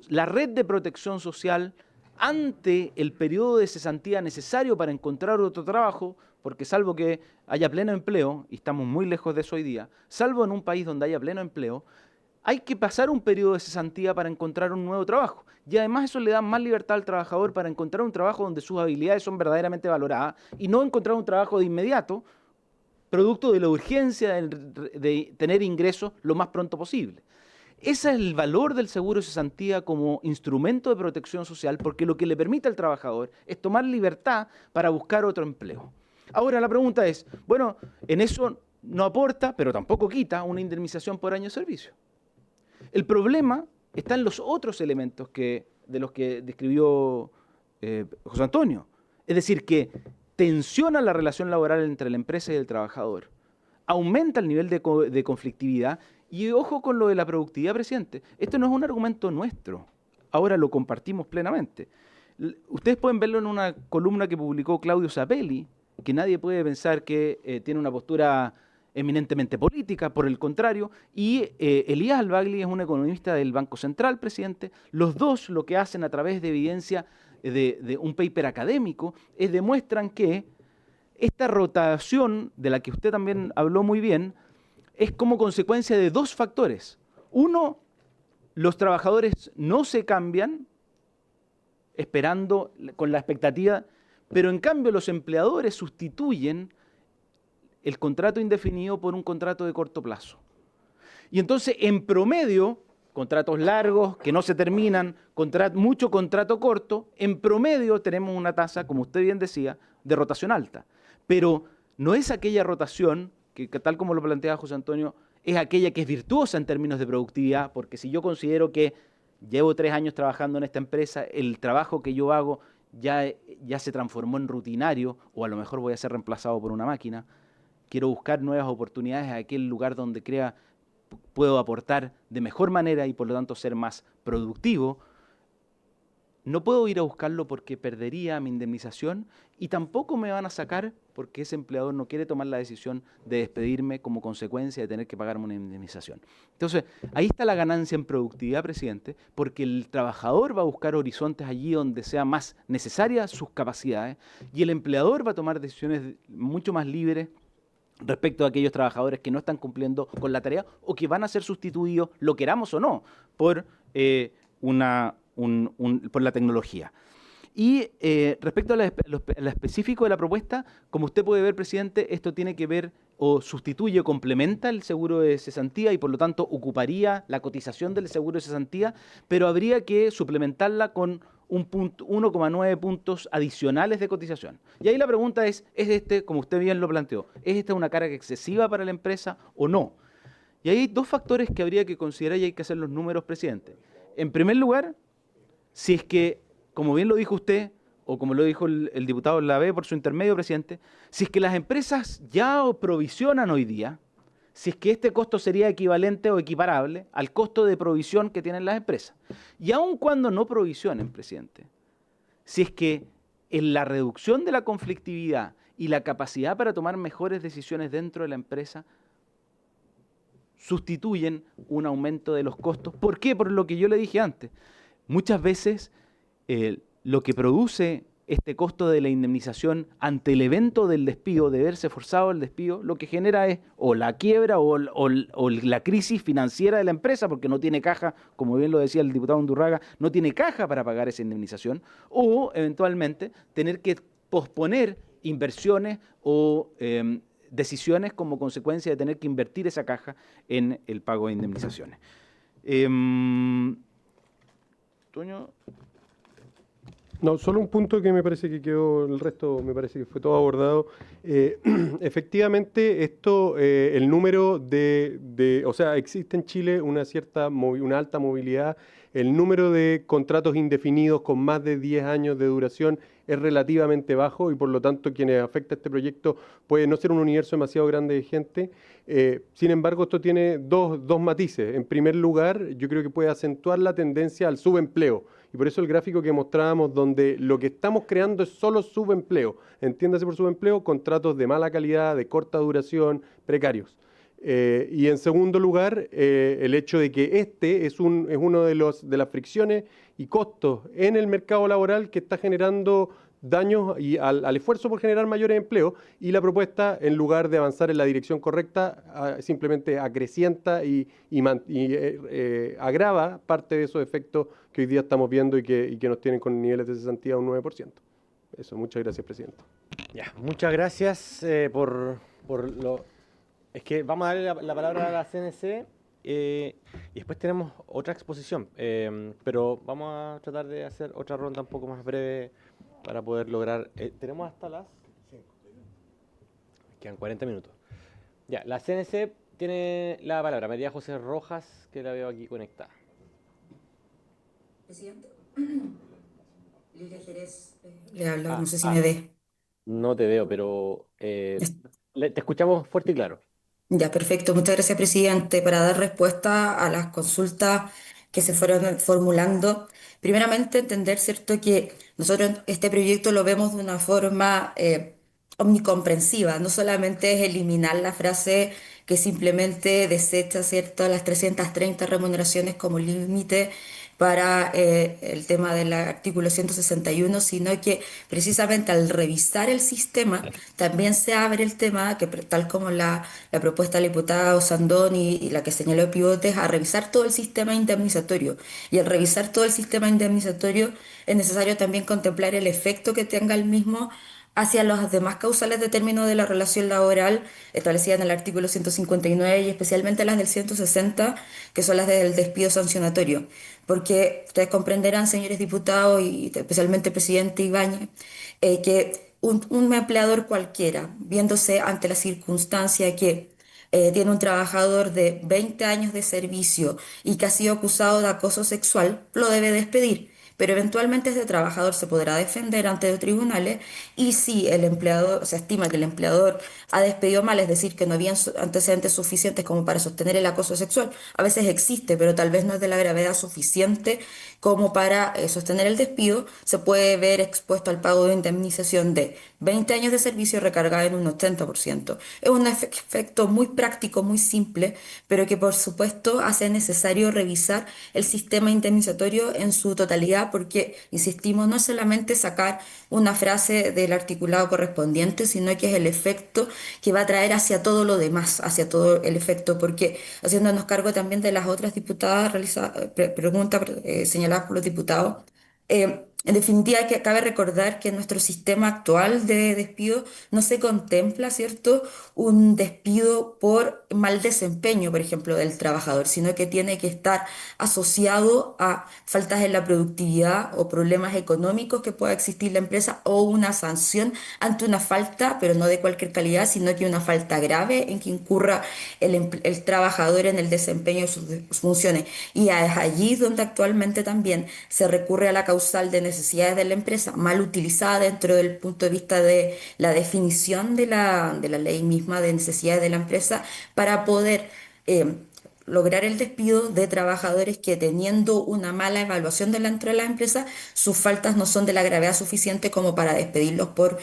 la red de protección social ante el periodo de cesantía necesario para encontrar otro trabajo, porque salvo que haya pleno empleo, y estamos muy lejos de eso hoy día, salvo en un país donde haya pleno empleo, hay que pasar un periodo de cesantía para encontrar un nuevo trabajo. Y además eso le da más libertad al trabajador para encontrar un trabajo donde sus habilidades son verdaderamente valoradas y no encontrar un trabajo de inmediato, producto de la urgencia de tener ingresos lo más pronto posible. Ese es el valor del seguro de cesantía como instrumento de protección social, porque lo que le permite al trabajador es tomar libertad para buscar otro empleo. Ahora la pregunta es, bueno, en eso no aporta, pero tampoco quita una indemnización por año de servicio. El problema está en los otros elementos de los que describió José Antonio. Es decir, que tensiona la relación laboral entre la empresa y el trabajador, aumenta el nivel de conflictividad Y ojo con lo de la productividad, presidente. Esto no es un argumento nuestro. Ahora lo compartimos plenamente. Ustedes pueden verlo en una columna que publicó Claudio Sapelli, que nadie puede pensar que tiene una postura eminentemente política, por el contrario, y Elías Albagli es un economista del Banco Central, presidente. Los dos lo que hacen a través de evidencia de un paper académico es demuestran que esta rotación, de la que usted también habló muy bien, es como consecuencia de dos factores. Uno, los trabajadores no se cambian esperando con la expectativa, pero en cambio los empleadores sustituyen el contrato indefinido por un contrato de corto plazo. Y entonces, en promedio, contratos largos que no se terminan, mucho contrato corto, en promedio tenemos una tasa, como usted bien decía, de rotación alta. Pero no es aquella rotación que tal como lo plantea José Antonio, es aquella que es virtuosa en términos de productividad, porque si yo considero que llevo 3 años trabajando en esta empresa, el trabajo que yo hago ya se transformó en rutinario, o a lo mejor voy a ser reemplazado por una máquina, quiero buscar nuevas oportunidades a aquel lugar donde crea puedo aportar de mejor manera y por lo tanto ser más productivo, no puedo ir a buscarlo porque perdería mi indemnización y tampoco me van a sacar porque ese empleador no quiere tomar la decisión de despedirme como consecuencia de tener que pagarme una indemnización. Entonces, ahí está la ganancia en productividad, presidente, porque el trabajador va a buscar horizontes allí donde sean más necesarias sus capacidades y el empleador va a tomar decisiones mucho más libres respecto a aquellos trabajadores que no están cumpliendo con la tarea o que van a ser sustituidos, lo queramos o no, por por la tecnología. Y respecto a lo específico de la propuesta, como usted puede ver, presidente, esto tiene que ver o sustituye o complementa el seguro de cesantía y por lo tanto ocuparía la cotización del seguro de cesantía, pero habría que suplementarla con 1,9 puntos adicionales de cotización. Y ahí la pregunta es como usted bien lo planteó, ¿es esta una carga excesiva para la empresa o no? Y hay dos factores que habría que considerar y hay que hacer los números, presidente. En primer lugar, si es que, como bien lo dijo usted, o como lo dijo el diputado Lavé por su intermedio, presidente, si es que las empresas ya provisionan hoy día, si es que este costo sería equivalente o equiparable al costo de provisión que tienen las empresas. Y aun cuando no provisionen, presidente, si es que en la reducción de la conflictividad y la capacidad para tomar mejores decisiones dentro de la empresa sustituyen un aumento de los costos. ¿Por qué? Por lo que yo le dije antes. Muchas veces lo que produce este costo de la indemnización ante el evento del despido, de verse forzado el despido, lo que genera es o la quiebra o la crisis financiera de la empresa, porque no tiene caja, como bien lo decía el diputado Undurraga, no tiene caja para pagar esa indemnización, o eventualmente tener que posponer inversiones o decisiones como consecuencia de tener que invertir esa caja en el pago de indemnizaciones. Toño. No, solo un punto que me parece que quedó, el resto me parece que fue todo abordado. Efectivamente, esto, el número o sea, existe en Chile una alta movilidad. El número de contratos indefinidos con más de 10 años de duración es relativamente bajo y por lo tanto quienes afecta este proyecto puede no ser un universo demasiado grande de gente. Sin embargo, esto tiene dos matices. En primer lugar, yo creo que puede acentuar la tendencia al subempleo. Y por eso el gráfico que mostrábamos, donde lo que estamos creando es solo subempleo. Entiéndase por subempleo, contratos de mala calidad, de corta duración, precarios. Y en segundo lugar, el hecho de que este es uno de las fricciones y costos en el mercado laboral que está generando daños y al esfuerzo por generar mayores empleos, y la propuesta, en lugar de avanzar en la dirección correcta, simplemente acrecienta y agrava parte de esos efectos que hoy día estamos viendo y que nos tienen con niveles de cesantía de un 9%. Eso, muchas gracias, presidente. Ya, muchas gracias por lo... Es que vamos a darle la palabra a la CNC y después tenemos otra exposición, pero vamos a tratar de hacer otra ronda un poco más breve para poder lograr... tenemos hasta las... Quedan 40 minutos. Ya, la CNC tiene la palabra. María José Rojas, que la veo aquí conectada. Presidente, Lilia Jerez le habla, no sé si me ve. No te veo, pero te escuchamos fuerte y claro. Ya, perfecto. Muchas gracias, presidente. Para dar respuesta a las consultas que se fueron formulando, primeramente entender, ¿cierto?, que nosotros este proyecto lo vemos de una forma omnicomprensiva. No solamente es eliminar la frase que simplemente desecha, ¿cierto?, las 330 remuneraciones como límite para el tema del artículo 161, sino que precisamente al revisar el sistema también se abre el tema, que tal como la propuesta del diputado Sandón y la que señaló Pivotes, a revisar todo el sistema indemnizatorio. Y al revisar todo el sistema indemnizatorio es necesario también contemplar el efecto que tenga el mismo hacia las demás causales de término de la relación laboral establecidas en el artículo 159 y especialmente las del 160, que son las del despido sancionatorio. Porque ustedes comprenderán, señores diputados y especialmente presidente Ibáñez, que un empleador cualquiera, viéndose ante la circunstancia que tiene un trabajador de 20 años de servicio y que ha sido acusado de acoso sexual, lo debe despedir. Pero eventualmente este trabajador se podrá defender ante los tribunales y si el empleador, se estima que el empleador ha despedido mal, es decir, que no habían antecedentes suficientes como para sostener el acoso sexual, a veces existe, pero tal vez no es de la gravedad suficiente como para sostener el despido, se puede ver expuesto al pago de indemnización de 20 años de servicio recargada en un 80%. Es un efecto muy práctico, muy simple, pero que por supuesto hace necesario revisar el sistema indemnizatorio en su totalidad porque, insistimos, no es solamente sacar una frase del articulado correspondiente, sino que es el efecto que va a traer hacia todo lo demás, hacia todo el efecto, porque haciéndonos cargo también de las otras diputadas preguntas señaladas por los diputados, en definitiva, que cabe recordar que en nuestro sistema actual de despido no se contempla, ¿cierto?, un despido por mal desempeño, por ejemplo, del trabajador, sino que tiene que estar asociado a faltas en la productividad o problemas económicos que pueda existir la empresa o una sanción ante una falta, pero no de cualquier calidad, sino que una falta grave en que incurra el trabajador en el desempeño de sus funciones. Y es allí donde actualmente también se recurre a la causal de necesidades de la empresa, mal utilizada dentro del punto de vista de la definición de la ley misma de necesidades de la empresa para poder eh, lograr el despido de trabajadores que teniendo una mala evaluación dentro de la empresa, sus faltas no son de la gravedad suficiente como para despedirlos por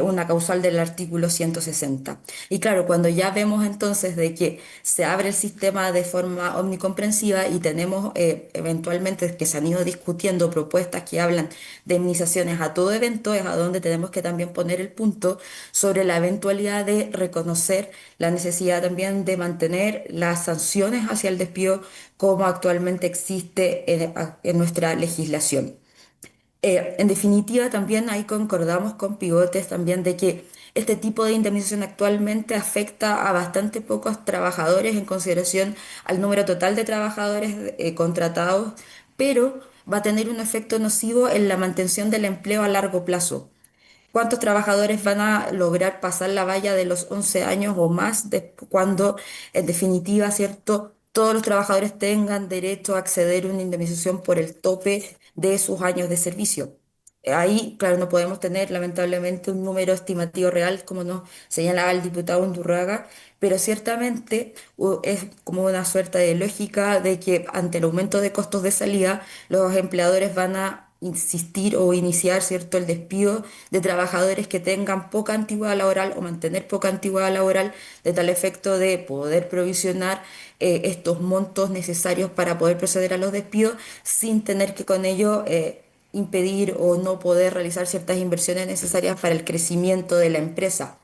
una causal del artículo 160. Y claro, cuando ya vemos entonces de que se abre el sistema de forma omnicomprensiva y tenemos eventualmente que se han ido discutiendo propuestas que hablan de indemnizaciones a todo evento, es a donde tenemos que también poner el punto sobre la eventualidad de reconocer la necesidad también de mantener las sanciones hacia el despido como actualmente existe en nuestra legislación. En definitiva, también ahí concordamos con Pivotes también de que este tipo de indemnización actualmente afecta a bastante pocos trabajadores en consideración al número total de trabajadores contratados, pero va a tener un efecto nocivo en la mantención del empleo a largo plazo. ¿Cuántos trabajadores van a lograr pasar la valla de los 11 años o más cuando, en definitiva, ¿cierto?, todos los trabajadores tengan derecho a acceder a una indemnización por el tope de sus años de servicio? Ahí, claro, no podemos tener lamentablemente un número estimativo real, como nos señalaba el diputado Undurraga, pero ciertamente es como una suerte de lógica de que ante el aumento de costos de salida, los empleadores van a insistir o iniciar, ¿cierto?, el despido de trabajadores que tengan poca antigüedad laboral o mantener poca antigüedad laboral, de tal efecto de poder provisionar estos montos necesarios para poder proceder a los despidos sin tener que con ello impedir o no poder realizar ciertas inversiones necesarias para el crecimiento de la empresa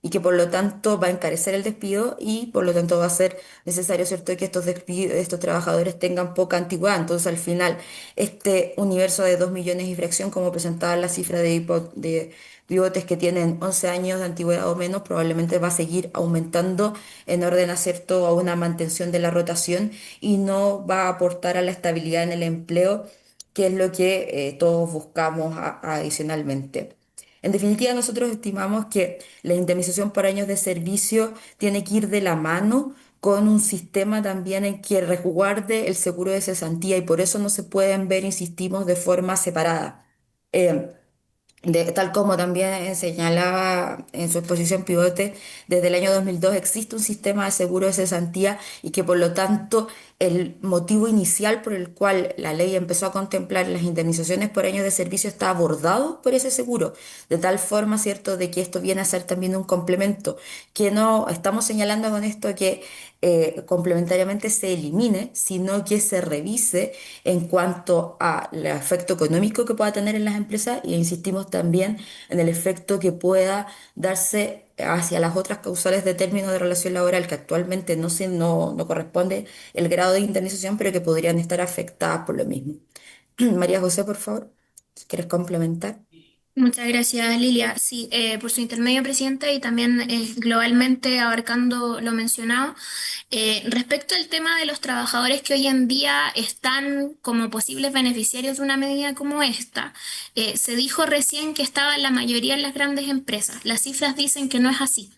y que por lo tanto va a encarecer el despido y por lo tanto va a ser necesario, ¿cierto?, que estos despidos, estos trabajadores tengan poca antigüedad. Entonces, al final, este universo de 2 millones y fracción, como presentaba la cifra de pivotes que tienen 11 años de antigüedad o menos, probablemente va a seguir aumentando en orden a, ¿cierto?, a una mantención de la rotación y no va a aportar a la estabilidad en el empleo, que es lo que todos buscamos adicionalmente. En definitiva, nosotros estimamos que la indemnización por años de servicio tiene que ir de la mano con un sistema también en que resguarde el seguro de cesantía y por eso no se pueden ver, insistimos, de forma separada. Eh, Tal como también señalaba en su exposición pivote, desde el año 2002 existe un sistema de seguro de cesantía y que por lo tanto el motivo inicial por el cual la ley empezó a contemplar las indemnizaciones por años de servicio está abordado por ese seguro, de tal forma, ¿cierto?, de que esto viene a ser también un complemento, que no estamos señalando con esto que complementariamente se elimine, sino que se revise en cuanto al efecto económico que pueda tener en las empresas y insistimos también en el efecto que pueda darse hacia las otras causales de término de relación laboral que actualmente no corresponde el grado de indemnización, pero que podrían estar afectadas por lo mismo. María José, por favor, si quieres complementar. Muchas gracias, Lilia. Sí, por su intermedio, presidente, y también globalmente abarcando lo mencionado. Respecto al tema de los trabajadores que hoy en día están como posibles beneficiarios de una medida como esta, se dijo recién que estaba la mayoría en las grandes empresas. Las cifras dicen que no es así.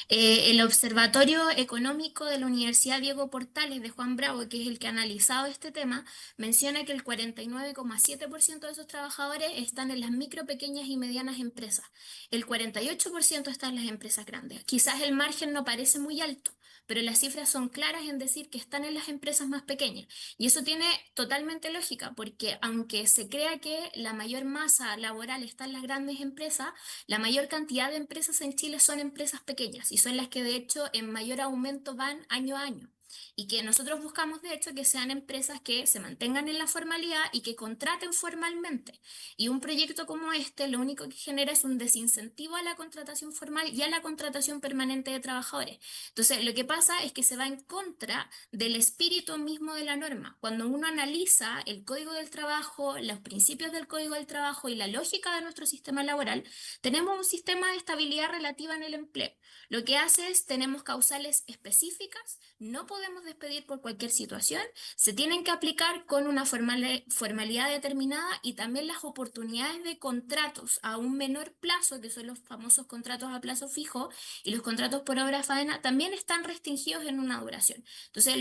El Observatorio Económico de la Universidad Diego Portales de Juan Bravo, que es el que ha analizado este tema, menciona que el 49,7% de esos trabajadores están en las micro, pequeñas y medianas empresas. El 48% está en las empresas grandes. Quizás el margen no parece muy alto, pero las cifras son claras en decir que están en las empresas más pequeñas. Y eso tiene totalmente lógica, porque aunque se crea que la mayor masa laboral está en las grandes empresas, la mayor cantidad de empresas en Chile son empresas pequeñas y son las que de hecho en mayor aumento van año a año. Y que nosotros buscamos de hecho que sean empresas que se mantengan en la formalidad y que contraten formalmente. Y un proyecto como este lo único que genera es un desincentivo a la contratación formal y a la contratación permanente de trabajadores. Entonces, lo que pasa es que se va en contra del espíritu mismo de la norma. Cuando uno analiza el Código del Trabajo, los principios del Código del Trabajo y la lógica de nuestro sistema laboral, tenemos un sistema de estabilidad relativa en el empleo. Lo que hace es, tenemos causales específicas, no podemos despedir por cualquier situación, se tienen que aplicar con una formalidad determinada y también las oportunidades de contratos a un menor plazo, que son los famosos contratos a plazo fijo, y los contratos por obra faena también están restringidos en una duración. Entonces,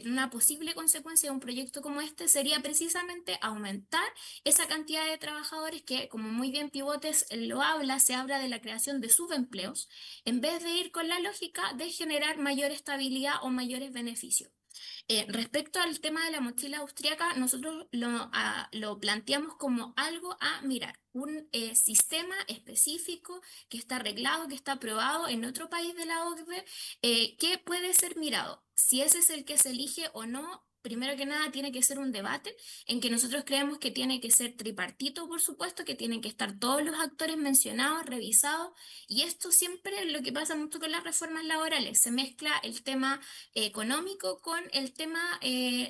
una posible consecuencia de un proyecto como este sería precisamente aumentar esa cantidad de trabajadores que, como muy bien Pivotes se habla de la creación de subempleos, en vez de ir con la lógica de generar mayor estabilidad o mayores beneficios. Respecto al tema de la mochila austríaca, nosotros lo planteamos como algo a mirar, un sistema específico que está arreglado, que está aprobado en otro país de la OCDE, que puede ser mirado. Si ese es el que se elige o no. Primero que nada, tiene que ser un debate en que nosotros creemos que tiene que ser tripartito, por supuesto, que tienen que estar todos los actores mencionados, revisados, y esto siempre es lo que pasa mucho con las reformas laborales. Se mezcla el tema económico con el tema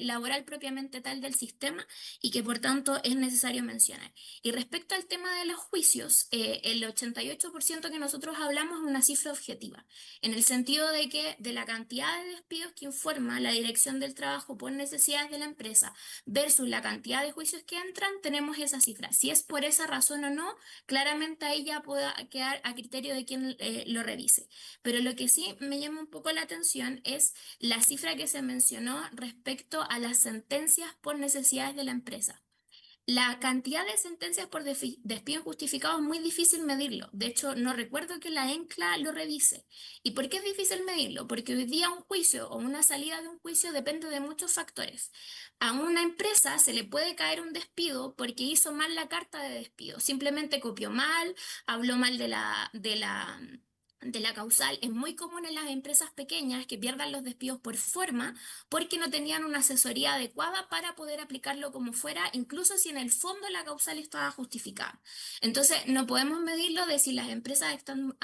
laboral propiamente tal del sistema y que por tanto es necesario mencionar. Y respecto al tema de los juicios, el 88% que nosotros hablamos es una cifra objetiva, en el sentido de que de la cantidad de despidos que informa la Dirección del Trabajo por necesidades de la empresa versus la cantidad de juicios que entran, tenemos esa cifra. Si es por esa razón o no, claramente ahí ya puede quedar a criterio de quien lo revise. Pero lo que sí me llama un poco la atención es la cifra que se mencionó respecto a las sentencias por necesidades de la empresa. La cantidad de sentencias por despido injustificado es muy difícil medirlo. De hecho, no recuerdo que la ENCLA lo revise. ¿Y por qué es difícil medirlo? Porque hoy día un juicio o una salida de un juicio depende de muchos factores. A una empresa se le puede caer un despido porque hizo mal la carta de despido. Simplemente copió mal, habló mal de la causal. Es muy común en las empresas pequeñas que pierdan los despidos por forma porque no tenían una asesoría adecuada para poder aplicarlo como fuera, incluso si en el fondo la causal estaba justificada. Entonces, no podemos medirlo de si las empresas están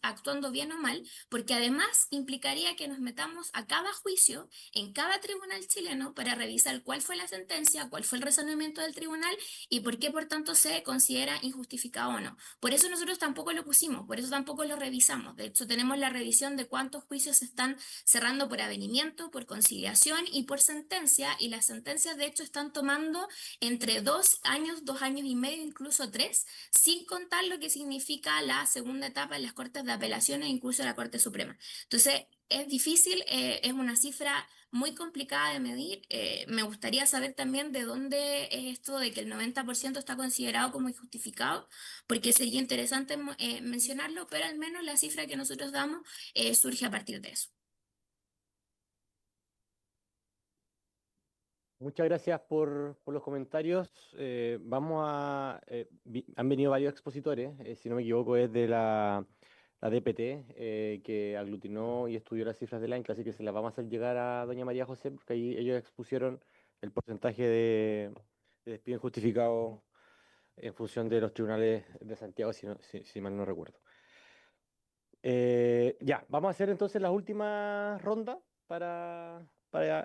actuando bien o mal, porque además implicaría que nos metamos a cada juicio en cada tribunal chileno para revisar cuál fue la sentencia, cuál fue el razonamiento del tribunal y por qué, por tanto, se considera injustificado o no. Por eso nosotros tampoco lo pusimos, por eso tampoco lo revisamos. De hecho, tenemos la revisión de cuántos juicios se están cerrando por avenimiento, por conciliación y por sentencia, y las sentencias de hecho están tomando entre 2 años, 2 años y medio, incluso 3, sin contar lo que significa la segunda etapa en las Cortes de Apelación e incluso la Corte Suprema. Entonces, es difícil, es una cifra muy complicada de medir. Me gustaría saber también de dónde es esto de que el 90% está considerado como injustificado, porque sería interesante mencionarlo, pero al menos la cifra que nosotros damos surge a partir de eso. Muchas gracias por los comentarios. Han venido varios expositores, si no me equivoco, es de la DPT, que aglutinó y estudió las cifras del ANCLA, así que se las vamos a hacer llegar a doña María José, porque ahí ellos expusieron el porcentaje de despido injustificado en función de los tribunales de Santiago, si mal no recuerdo. Ya, vamos a hacer entonces las últimas rondas para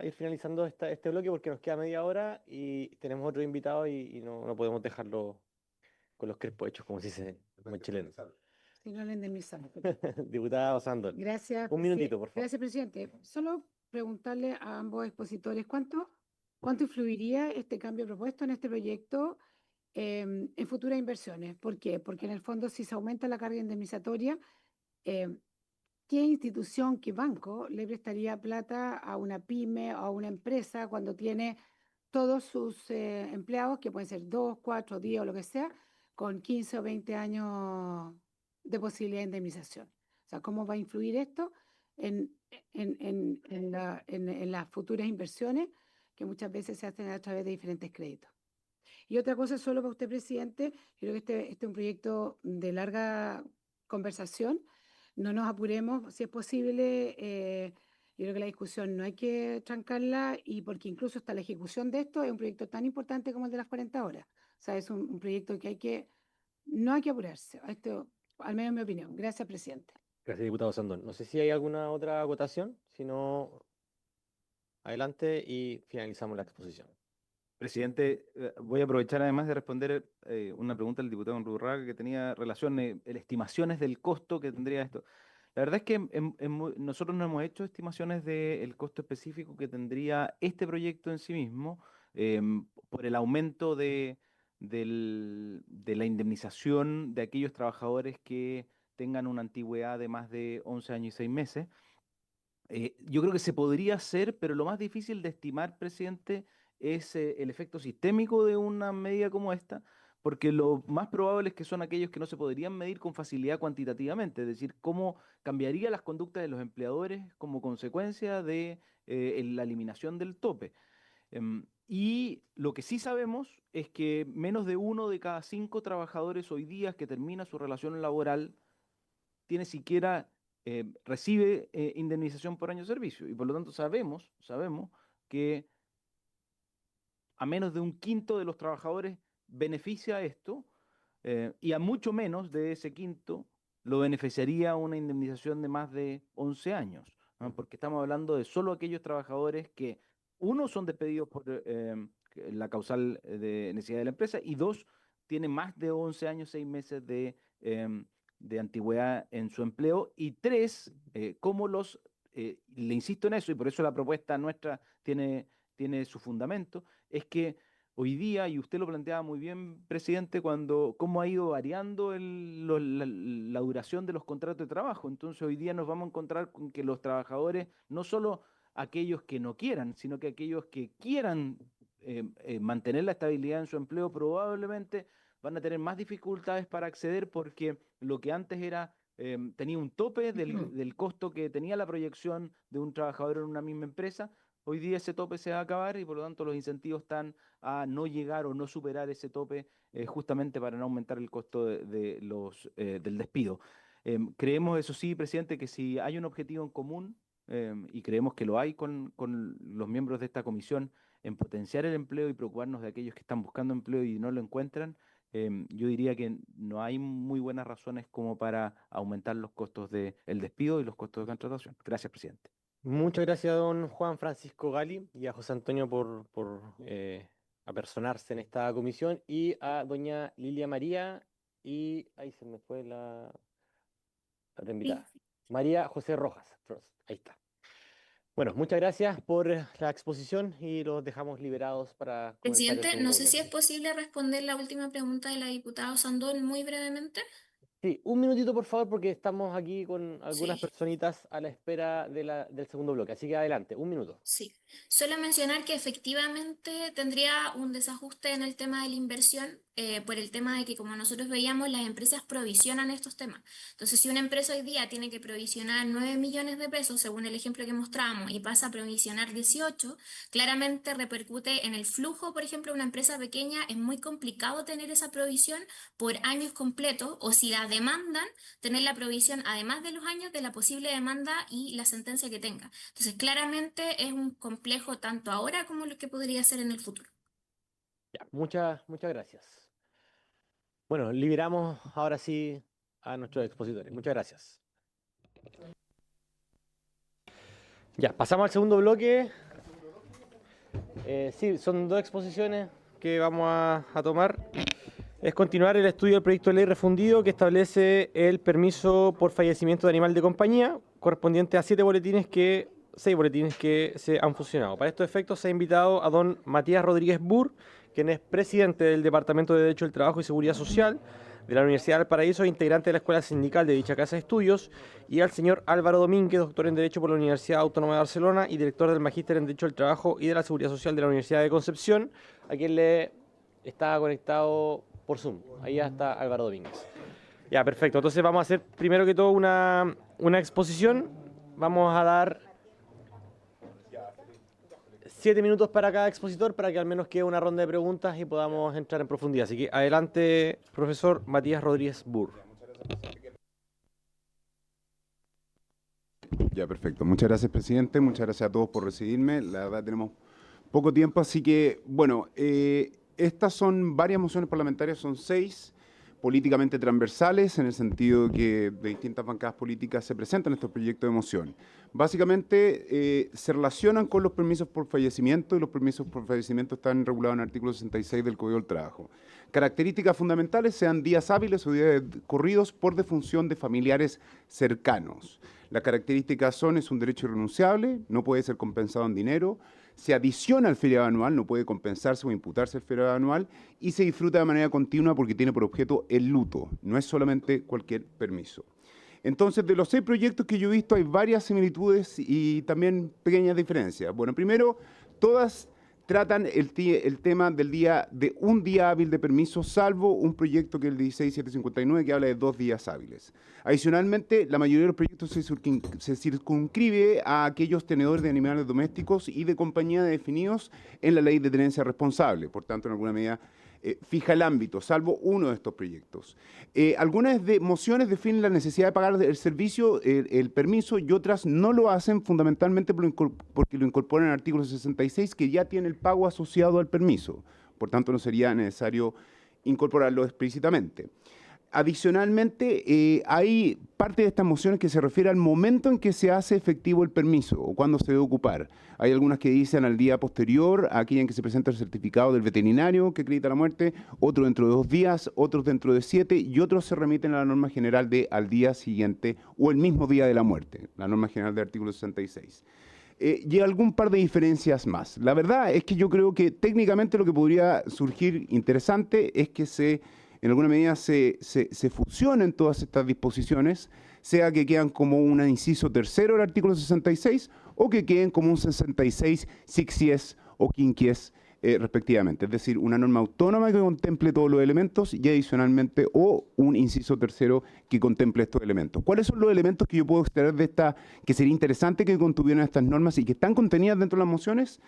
ir finalizando este bloque porque nos queda media hora y tenemos otro invitado y no podemos dejarlo con los crespos hechos, como se dice como en chileno. Si no le indemnizamos. Diputada Osandón. Gracias. Un minutito, por favor. Gracias, presidente. Solo preguntarle a ambos expositores cuánto influiría este cambio propuesto en este proyecto en futuras inversiones. ¿Por qué? Porque en el fondo, si se aumenta la carga indemnizatoria, ¿qué institución, qué banco le prestaría plata a una pyme o a una empresa cuando tiene todos sus empleados, que pueden ser 2, 4, 10 o lo que sea, con 15 o 20 años de posibilidad de indemnización? O sea, ¿cómo va a influir esto en las futuras inversiones que muchas veces se hacen a través de diferentes créditos? Y otra cosa, solo para usted, presidente, creo que este es un proyecto de larga conversación. No nos apuremos, si es posible. Yo creo que la discusión no hay que trancarla y porque incluso hasta la ejecución de esto es un proyecto tan importante como el de las 40 horas. O sea, es un proyecto que no hay que apurarse. Esto, al menos en mi opinión. Gracias, presidente. Gracias, diputado Osandón. No sé si hay alguna otra acotación, si no, adelante y finalizamos la exposición. Presidente, voy a aprovechar además de responder una pregunta del diputado Urraga que tenía relación, estimaciones del costo que tendría esto. La verdad es que nosotros no hemos hecho estimaciones del costo específico que tendría este proyecto en sí mismo por el aumento de la indemnización de aquellos trabajadores que tengan una antigüedad de más de 11 años y 6 meses. Yo creo que se podría hacer, pero lo más difícil de estimar, presidente, es el efecto sistémico de una medida como esta, porque lo más probable es que son aquellos que no se podrían medir con facilidad cuantitativamente, es decir, cómo cambiaría las conductas de los empleadores como consecuencia de la eliminación del tope. Y lo que sí sabemos es que menos de 1 de cada 5 trabajadores hoy día que termina su relación laboral tiene siquiera, recibe indemnización por año de servicio. Y por lo tanto sabemos que a menos de un quinto de los trabajadores beneficia esto, y a mucho menos de ese quinto lo beneficiaría una indemnización de más de 11 años, ¿no? Porque estamos hablando de solo aquellos trabajadores que, uno, son despedidos por la causal de necesidad de la empresa, y dos, tienen más de 11 años, 6 meses de antigüedad en su empleo, y tres, le insisto en eso, y por eso la propuesta nuestra tiene su fundamento, es que hoy día, y usted lo planteaba muy bien, presidente, cómo ha ido variando la duración de los contratos de trabajo. Entonces hoy día nos vamos a encontrar con que los trabajadores, no solo aquellos que no quieran, sino que aquellos que quieran mantener la estabilidad en su empleo, probablemente van a tener más dificultades para acceder porque lo que antes tenía un tope del costo que tenía la proyección de un trabajador en una misma empresa. Hoy día ese tope se va a acabar y por lo tanto los incentivos están a no llegar o no superar ese tope, justamente para no aumentar el costo del despido. Creemos, eso sí, presidente, que si hay un objetivo en común, y creemos que lo hay con los miembros de esta comisión, en potenciar el empleo y preocuparnos de aquellos que están buscando empleo y no lo encuentran, yo diría que no hay muy buenas razones como para aumentar los costos del despido y los costos de contratación. Gracias, presidente. Muchas gracias a don Juan Francisco Gali y a José Antonio por apersonarse en esta comisión y a doña Lilia María y ahí se me fue la otra invitada. María José Rojas. Ahí está. Bueno, muchas gracias por la exposición y los dejamos liberados para comenzar el Presidente, segundo no sé si es bloque. posible responder la última pregunta de la diputada Osandón muy brevemente. Sí, un minutito por favor, porque estamos aquí con algunas Sí. personitas a la espera del segundo bloque. Así que adelante, un minuto. Sí, solo mencionar que efectivamente tendría un desajuste en el tema de la inversión por el tema de que como nosotros veíamos las empresas provisionan estos temas. Entonces si una empresa hoy día tiene que provisionar 9 millones de pesos según el ejemplo que mostrábamos y pasa a provisionar 18, claramente repercute en el flujo. Por ejemplo, una empresa pequeña es muy complicado tener esa provisión por años completos o si la demandan, tener la provisión además de los años de la posible demanda y la sentencia que tenga. Entonces, claramente es un complejo tanto ahora como lo que podría ser en el futuro. Ya, muchas gracias. Bueno, liberamos ahora sí a nuestros expositores. Muchas gracias. Ya, pasamos al segundo bloque. Sí, son dos exposiciones que vamos a tomar. Es continuar el estudio del proyecto de ley refundido que establece el permiso por fallecimiento de animal de compañía correspondiente a 6 boletines que se han fusionado. Para estos efectos se ha invitado a don Matías Rodríguez Burr, quien es presidente del Departamento de Derecho del Trabajo y Seguridad Social de la Universidad del Paraíso e integrante de la Escuela Sindical de dicha casa de estudios, y al señor Álvaro Domínguez, doctor en Derecho por la Universidad Autónoma de Barcelona y director del Magíster en Derecho del Trabajo y de la Seguridad Social de la Universidad de Concepción, a quien le está conectado por Zoom. Ahí ya está Álvaro Domínguez. Ya, perfecto. Entonces vamos a hacer primero que todo una exposición. Vamos a dar 7 minutos para cada expositor para que al menos quede una ronda de preguntas y podamos entrar en profundidad. Así que adelante, profesor Matías Rodríguez Burr. Ya, perfecto. Muchas gracias, presidente. Muchas gracias a todos por recibirme. La verdad tenemos poco tiempo, así que, bueno, estas son varias mociones parlamentarias, son 6 políticamente transversales, en el sentido que de distintas bancadas políticas se presentan estos proyectos de moción. Básicamente se relacionan con los permisos por fallecimiento, y los permisos por fallecimiento están regulados en el artículo 66 del Código del Trabajo. Características fundamentales sean días hábiles o días corridos por defunción de familiares cercanos. Las características son: es un derecho irrenunciable, no puede ser compensado en dinero, se adiciona al feriado anual, no puede compensarse o imputarse el feriado anual, y se disfruta de manera continua porque tiene por objeto el luto, no es solamente cualquier permiso. Entonces, de los 6 proyectos que yo he visto, hay varias similitudes y también pequeñas diferencias. Bueno, primero, todas tratan el tema de un día hábil de permiso, salvo un proyecto que es el 16759, que habla de 2 días hábiles. Adicionalmente, la mayoría de los proyectos se circunscribe a aquellos tenedores de animales domésticos y de compañía definidos en la ley de tenencia responsable. Por tanto, en alguna medida fija el ámbito, salvo uno de estos proyectos. Algunas mociones definen la necesidad de pagar el servicio, el permiso, y otras no lo hacen, fundamentalmente porque lo incorporan en el artículo 66, que ya tiene el pago asociado al permiso. Por tanto, no sería necesario incorporarlo explícitamente. Adicionalmente, hay parte de estas mociones que se refiere al momento en que se hace efectivo el permiso o cuándo se debe ocupar. Hay algunas que dicen al día posterior, a aquella en que se presenta el certificado del veterinario que acredita la muerte, otro dentro de 2 días, otros dentro de 7, y otros se remiten a la norma general de al día siguiente o el mismo día de la muerte, la norma general del artículo 66. Y algún par de diferencias más. La verdad es que yo creo que técnicamente lo que podría surgir interesante es que en alguna medida se fusionen todas estas disposiciones, sea que quedan como un inciso tercero del artículo 66 o que queden como un 66 siccies o quinquies respectivamente. Es decir, una norma autónoma que contemple todos los elementos y adicionalmente o un inciso tercero que contemple estos elementos. ¿Cuáles son los elementos que yo puedo extraer de esta, que sería interesante que contuvieran estas normas y que están contenidas dentro de las mociones?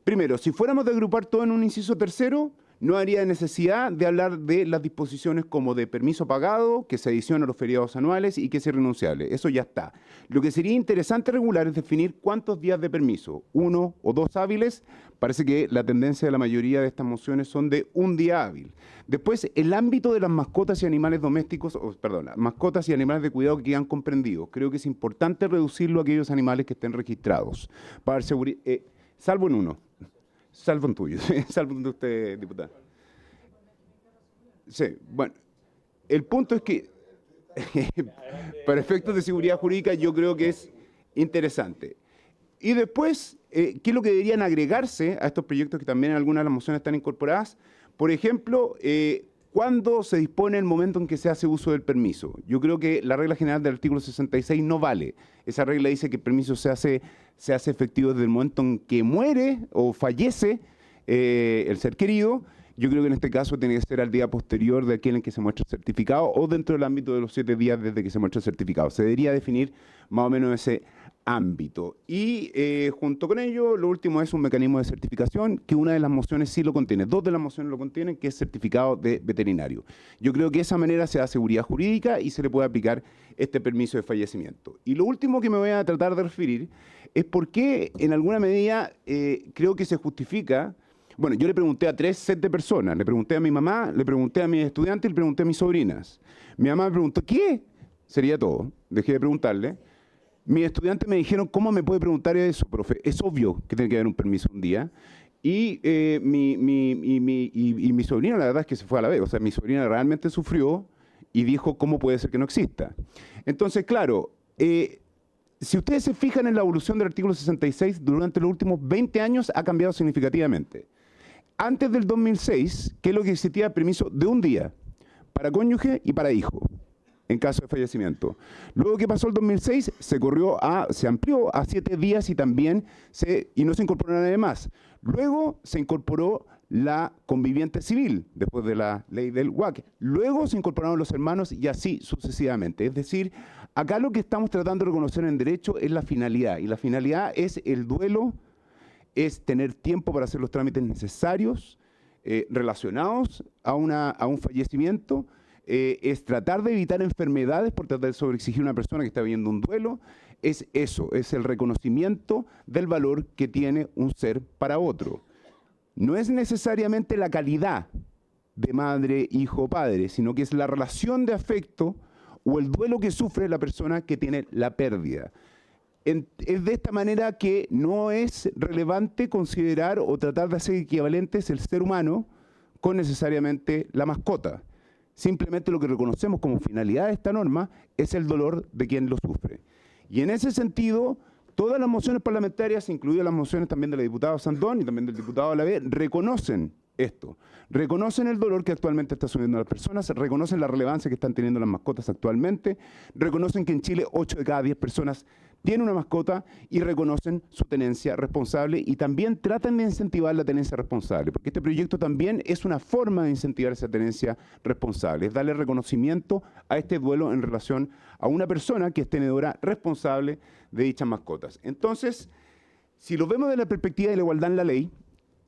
Primero, si fuéramos de agrupar todo en un inciso tercero, no habría necesidad de hablar de las disposiciones como de permiso pagado, que se adiciona a los feriados anuales y que es irrenunciable. Eso ya está. Lo que sería interesante regular es definir cuántos días de permiso, 1 o 2 hábiles. Parece que la tendencia de la mayoría de estas mociones son de un día hábil. Después, el ámbito de las mascotas y animales domésticos, las mascotas y animales de cuidado que quedan comprendidos. Creo que es importante reducirlo a aquellos animales que estén registrados. Para salvo en uno. Salvo en tuyo, salvo en de usted, diputada. Sí, bueno, el punto es que, para efectos de seguridad jurídica, yo creo que es interesante. Y después, ¿qué es lo que deberían agregarse a estos proyectos que también en algunas de las mociones están incorporadas? Por ejemplo, ¿Cuándo se dispone el momento en que se hace uso del permiso? Yo creo que la regla general del artículo 66 no vale. Esa regla dice que el permiso se hace efectivo desde el momento en que muere o fallece el ser querido. Yo creo que en este caso tiene que ser al día posterior de aquel en que se muestra el certificado o dentro del ámbito de los 7 días desde que se muestra el certificado. Se debería definir más o menos ese ámbito. Y junto con ello, lo último es un mecanismo de certificación, que una de las mociones sí lo contiene, 2 de las mociones lo contienen, que es certificado de veterinario. Yo creo que de esa manera se da seguridad jurídica y se le puede aplicar este permiso de fallecimiento. Y lo último que me voy a tratar de referir es por qué, en alguna medida, creo que se justifica. Bueno, yo le pregunté a 3 sets de personas, le pregunté a mi mamá, le pregunté a mis estudiantes y le pregunté a mis sobrinas. Mi mamá me preguntó, ¿qué? Sería todo, dejé de preguntarle. Mis estudiantes me dijeron, ¿cómo me puede preguntar eso, profe? Es obvio que tiene que haber un permiso un día. Y mi sobrina, la verdad es que se fue a la vez. O sea, mi sobrina realmente sufrió y dijo, ¿cómo puede ser que no exista? Entonces, claro, si ustedes se fijan en la evolución del artículo 66, durante los últimos 20 años ha cambiado significativamente. Antes del 2006, ¿qué es lo que existía? Permiso de un día, para cónyuge y para hijo, en caso de fallecimiento. Luego que pasó el 2006, se amplió a 7 días y también no se incorporó nada más. Luego se incorporó la conviviente civil, después de la ley del WAC. Luego se incorporaron los hermanos y así sucesivamente. Es decir, acá lo que estamos tratando de reconocer en derecho es la finalidad. Y la finalidad es el duelo, es tener tiempo para hacer los trámites necesarios relacionados a un fallecimiento, es tratar de evitar enfermedades por tratar de sobreexigir a una persona que está viviendo un duelo. Es eso, es el reconocimiento del valor que tiene un ser para otro. No es necesariamente la calidad de madre, hijo, padre, sino que es la relación de afecto o el duelo que sufre la persona que tiene la pérdida. Es de esta manera que no es relevante considerar o tratar de hacer equivalentes el ser humano con necesariamente la mascota. Simplemente lo que reconocemos como finalidad de esta norma es el dolor de quien lo sufre. Y en ese sentido, todas las mociones parlamentarias, incluidas las mociones también de la diputada Sandón y también del diputado Alavé, reconocen esto. Reconocen el dolor que actualmente está asumiendo las personas, reconocen la relevancia que están teniendo las mascotas actualmente, reconocen que en Chile 8 de cada 10 personas tienen una mascota y reconocen su tenencia responsable y también tratan de incentivar la tenencia responsable, porque este proyecto también es una forma de incentivar esa tenencia responsable, es darle reconocimiento a este duelo en relación a una persona que es tenedora responsable de dichas mascotas. Entonces, si lo vemos desde la perspectiva de la igualdad en la ley,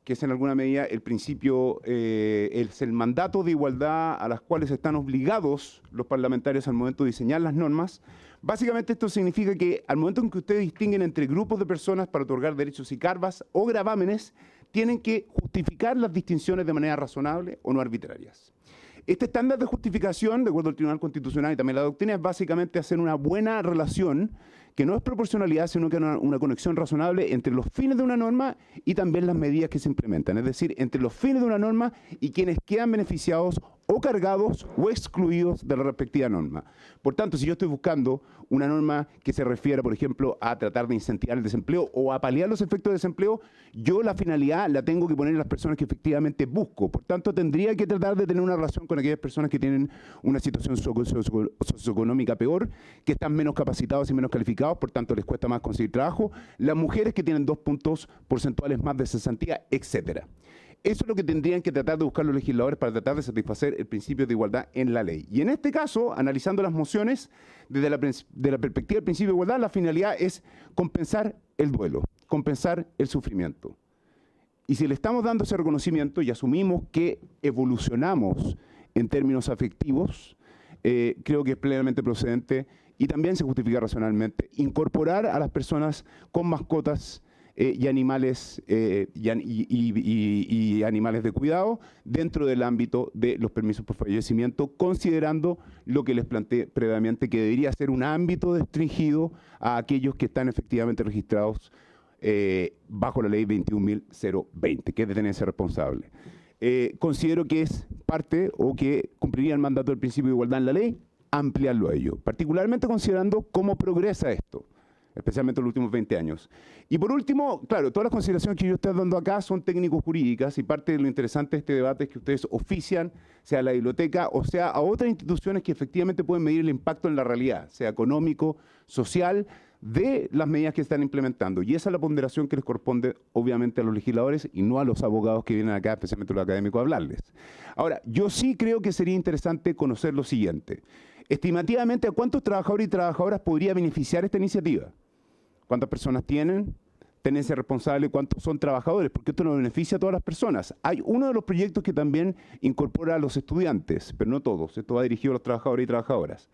que es en alguna medida el principio, es el mandato de igualdad a las cuales están obligados los parlamentarios al momento de diseñar las normas. Básicamente esto significa que al momento en que ustedes distinguen entre grupos de personas para otorgar derechos y carvas o gravámenes, tienen que justificar las distinciones de manera razonable o no arbitrarias. Este estándar de justificación, de acuerdo al Tribunal Constitucional y también la doctrina, es básicamente hacer una buena relación que no es proporcionalidad, sino que es una conexión razonable entre los fines de una norma y también las medidas que se implementan. Es decir, entre los fines de una norma y quienes quedan beneficiados o cargados o excluidos de la respectiva norma. Por tanto, si yo estoy buscando una norma que se refiera, por ejemplo, a tratar de incentivar el desempleo o a paliar los efectos de desempleo, yo la finalidad la tengo que poner en las personas que efectivamente busco. Por tanto, tendría que tratar de tener una relación con aquellas personas que tienen una situación socioeconómica peor, que están menos capacitados y menos calificados, por tanto les cuesta más conseguir trabajo, las mujeres que tienen 2 puntos porcentuales más de cesantía, etcétera. Eso es lo que tendrían que tratar de buscar los legisladores para tratar de satisfacer el principio de igualdad en la ley. Y en este caso, analizando las mociones, desde la perspectiva del principio de igualdad, la finalidad es compensar el duelo, compensar el sufrimiento. Y si le estamos dando ese reconocimiento y asumimos que evolucionamos en términos afectivos, creo que es plenamente procedente y también se justifica racionalmente incorporar a las personas con mascotas y animales y animales de cuidado dentro del ámbito de los permisos por fallecimiento, considerando lo que les planteé previamente, que debería ser un ámbito restringido a aquellos que están efectivamente registrados bajo la ley 21.020, que es de tenencia responsable. Considero que es parte o que cumpliría el mandato del principio de igualdad en la ley, ampliarlo a ello, particularmente considerando cómo progresa esto. especialmente en los últimos 20 años. Y por último, claro, todas las consideraciones que yo estoy dando acá son técnico-jurídicas y parte de lo interesante de este debate es que ustedes ofician, sea a la biblioteca o sea a otras instituciones que efectivamente pueden medir el impacto en la realidad, sea económico, social, de las medidas que están implementando. Y esa es la ponderación que les corresponde, obviamente, a los legisladores y no a los abogados que vienen acá, especialmente los académicos, a hablarles. Ahora, yo sí creo que sería interesante conocer lo siguiente. Estimativamente, ¿a cuántos trabajadores y trabajadoras podría beneficiar esta iniciativa? ¿Cuántas personas tienen tenencia responsable? ¿Cuántos son trabajadores? Porque esto no beneficia a todas las personas. Hay uno de los proyectos que también incorpora a los estudiantes, pero no todos. Esto va dirigido a los trabajadores y trabajadoras.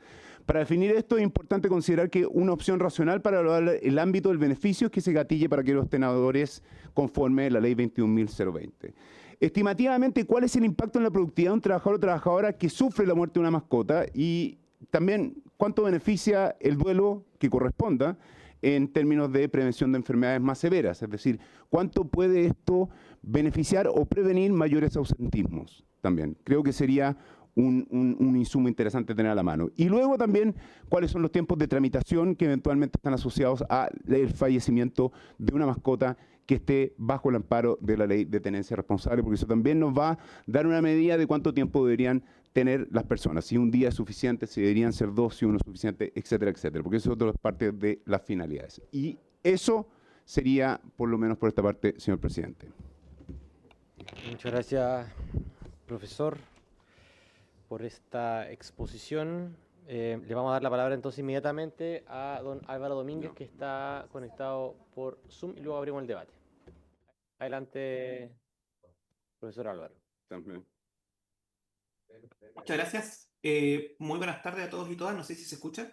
Para definir esto es importante considerar que una opción racional para evaluar el ámbito del beneficio es que se gatille para que los tenedores conforme la ley 21.020. Estimativamente, ¿cuál es el impacto en la productividad de un trabajador o trabajadora que sufre la muerte de una mascota? Y también, ¿cuánto beneficia el duelo que corresponda en términos de prevención de enfermedades más severas? Es decir, ¿cuánto puede esto beneficiar o prevenir mayores ausentismos? También creo que sería un insumo interesante tener a la mano. Y luego también, ¿cuáles son los tiempos de tramitación que eventualmente están asociados al fallecimiento de una mascota que esté bajo el amparo de la ley de tenencia responsable? Porque eso también nos va a dar una medida de cuánto tiempo deberían tener las personas. Si un día es suficiente, si deberían ser 2, si uno es suficiente, etcétera, etcétera. Porque eso es otra parte de las finalidades. Y eso sería, por lo menos por esta parte, señor presidente. Muchas gracias, profesor, por esta exposición. Le vamos a dar la palabra entonces inmediatamente a don Álvaro Domínguez, que está conectado por Zoom, y luego abrimos el debate. Adelante, profesor Álvaro. También. Muchas gracias. Muy buenas tardes a todos y todas. No sé si se escucha.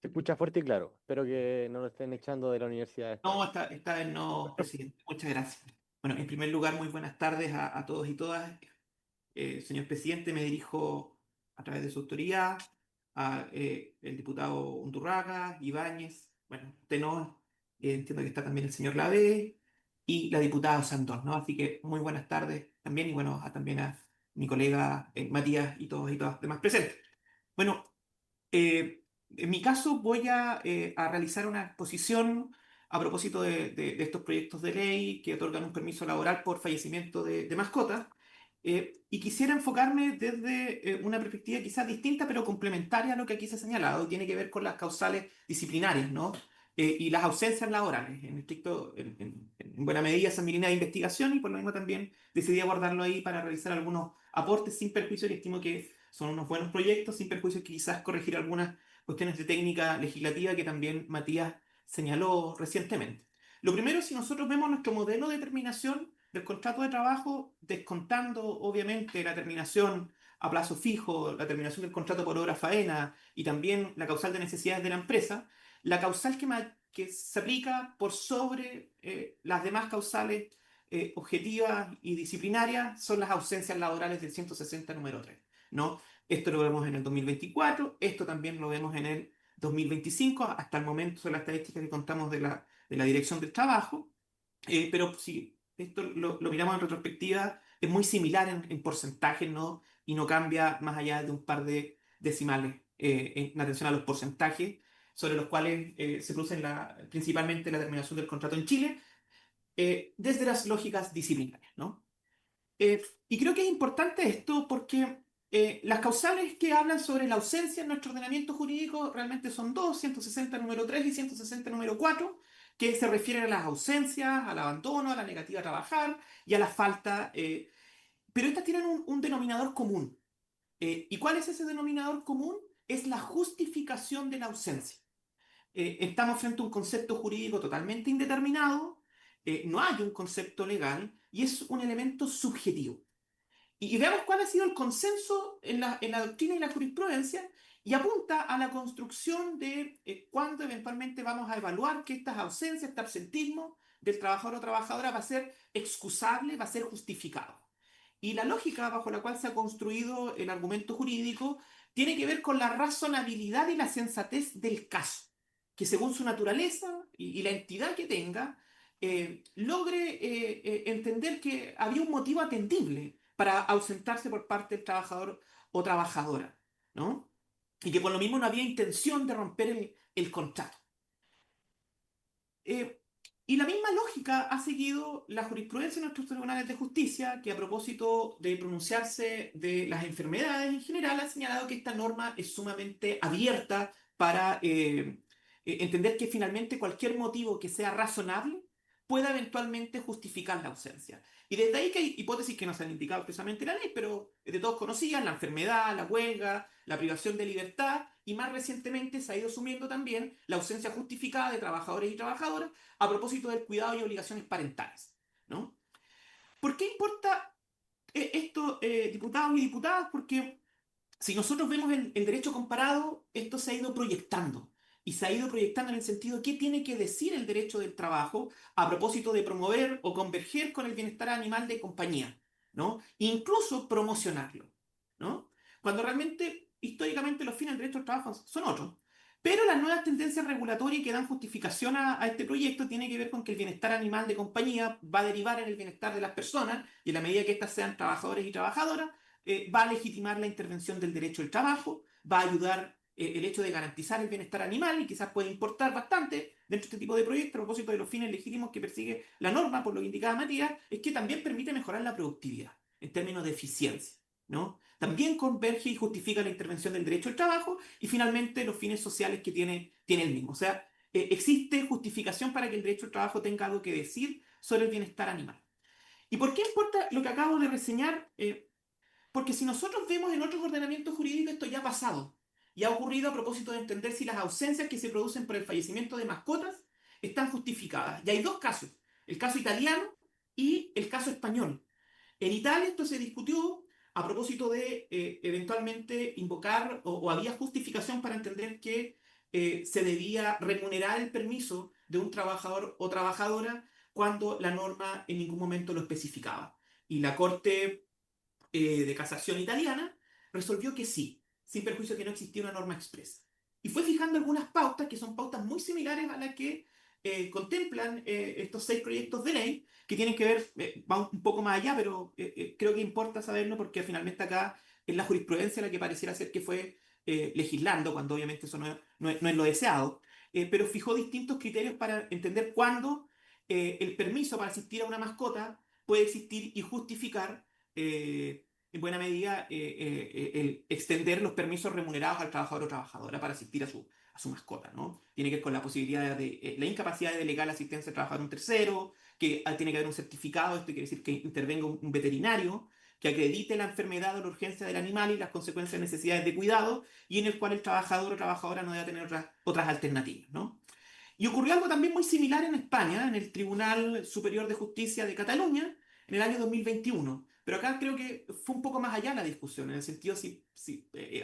Se escucha fuerte y claro. Espero que no lo estén echando de la universidad. No, esta vez no, presidente. Muchas gracias. Bueno, en primer lugar, muy buenas tardes a todos y todas. Señor presidente, me dirijo a través de su autoridad a el diputado Undurraga, Ibáñez, bueno, Tenor, entiendo que está también el señor Lavé y la diputada Sandón, ¿no? Así que muy buenas tardes también y bueno, también a mi colega Matías y todos y todas demás presentes. Bueno, en mi caso voy a realizar una exposición a propósito de estos proyectos de ley que otorgan un permiso laboral por fallecimiento de mascotas. Y quisiera enfocarme desde una perspectiva quizás distinta, pero complementaria a lo que aquí se ha señalado, y tiene que ver con las causales disciplinarias, ¿no? Y las ausencias laborales. En buena medida, esa es mi línea de investigación y por lo mismo también decidí guardarlo ahí para realizar algunos aportes sin perjuicio, y estimo que son unos buenos proyectos, sin perjuicio que quizás corregir algunas cuestiones de técnica legislativa que también Matías señaló recientemente. Lo primero, si nosotros vemos nuestro modelo de terminación del contrato de trabajo, descontando obviamente la terminación a plazo fijo, la terminación del contrato por hora faena y también la causal de necesidades de la empresa, la causal que se aplica por sobre las demás causales objetivas y disciplinarias son las ausencias laborales del 160 número 3, ¿no? Esto lo vemos en el 2024, esto también lo vemos en el 2025, hasta el momento son las estadísticas que contamos de la Dirección del Trabajo, pero si esto lo miramos en retrospectiva, es muy similar en porcentajes, ¿no? Y no cambia más allá de un par de decimales en atención a los porcentajes sobre los cuales se producen principalmente la terminación del contrato en Chile, desde las lógicas disciplinarias, ¿no? Y creo que es importante esto porque las causales que hablan sobre la ausencia en nuestro ordenamiento jurídico realmente son dos, 160 número 3 y 160 número 4, que se refieren a las ausencias, al abandono, a la negativa a trabajar y a la falta, pero estas tienen un denominador común. ¿Y cuál es ese denominador común? Es la justificación de la ausencia. Estamos frente a un concepto jurídico totalmente indeterminado, no hay un concepto legal y es un elemento subjetivo. Y veamos cuál ha sido el consenso en la doctrina y la jurisprudencia, y apunta a la construcción de cuándo eventualmente vamos a evaluar que estas ausencias, este absentismo del trabajador o trabajadora va a ser excusable, va a ser justificado. Y la lógica bajo la cual se ha construido el argumento jurídico tiene que ver con la razonabilidad y la sensatez del caso, que según su naturaleza y la entidad que tenga, logre entender que había un motivo atendible para ausentarse por parte del trabajador o trabajadora, ¿no? Y que por lo mismo no había intención de romper el contrato. Eh, y la misma lógica ha seguido la jurisprudencia de nuestros tribunales de justicia, que a propósito de pronunciarse de las enfermedades en general, ha señalado que esta norma es sumamente abierta para entender que finalmente cualquier motivo que sea razonable pueda eventualmente justificar la ausencia. Y desde ahí que hay hipótesis que no se han indicado expresamente en la ley, pero de todos conocidas, la enfermedad, la huelga, la privación de libertad, y más recientemente se ha ido asumiendo también la ausencia justificada de trabajadores y trabajadoras a propósito del cuidado y obligaciones parentales, ¿no? ¿Por qué importa esto, diputados y diputadas? Porque si nosotros vemos el derecho comparado, esto se ha ido proyectando. Y se ha ido proyectando en el sentido de qué tiene que decir el derecho del trabajo a propósito de promover o converger con el bienestar animal de compañía, ¿no? Incluso promocionarlo, ¿no? Cuando realmente, históricamente, los fines del derecho del trabajo son otros. Pero las nuevas tendencias regulatorias que dan justificación a este proyecto tienen que ver con que el bienestar animal de compañía va a derivar en el bienestar de las personas y en la medida que éstas sean trabajadores y trabajadoras, va a legitimar la intervención del derecho del trabajo, va a ayudar el hecho de garantizar el bienestar animal y quizás puede importar bastante dentro de este tipo de proyectos a propósito de los fines legítimos que persigue la norma, por lo que indicaba Matías, es que también permite mejorar la productividad en términos de eficiencia, ¿no? También converge y justifica la intervención del derecho al trabajo y finalmente los fines sociales que tiene el mismo. O sea, existe justificación para que el derecho al trabajo tenga algo que decir sobre el bienestar animal. ¿Y por qué importa lo que acabo de reseñar? Porque si nosotros vemos en otros ordenamientos jurídicos, esto ya ha pasado y ha ocurrido a propósito de entender si las ausencias que se producen por el fallecimiento de mascotas están justificadas. Y hay dos casos, el caso italiano y el caso español. En Italia esto se discutió a propósito de eventualmente invocar o había justificación para entender que se debía remunerar el permiso de un trabajador o trabajadora cuando la norma en ningún momento lo especificaba. Y la Corte de Casación italiana resolvió que sí, sin perjuicio que no existía una norma expresa. Y fue fijando algunas pautas que son pautas muy similares a las que contemplan estos 6 proyectos de ley, que tienen que ver, va un poco más allá, pero creo que importa saberlo porque finalmente acá es la jurisprudencia la que pareciera ser que fue legislando, cuando obviamente eso no es lo deseado, pero fijó distintos criterios para entender cuándo el permiso para asistir a una mascota puede existir y justificar en buena medida el extender los permisos remunerados al trabajador o trabajadora para asistir a su mascota, ¿no? Tiene que ver con la posibilidad de la incapacidad de delegar la asistencia al trabajador a un tercero, que tiene que haber un certificado, esto quiere decir que intervenga un veterinario que acredite la enfermedad o la urgencia del animal y las consecuencias y necesidades de cuidado, y en el cual el trabajador o trabajadora no debe tener otras alternativas, ¿no? Y ocurrió algo también muy similar en España, en el Tribunal Superior de Justicia de Cataluña, en el año 2021. Pero acá creo que fue un poco más allá la discusión, en el sentido si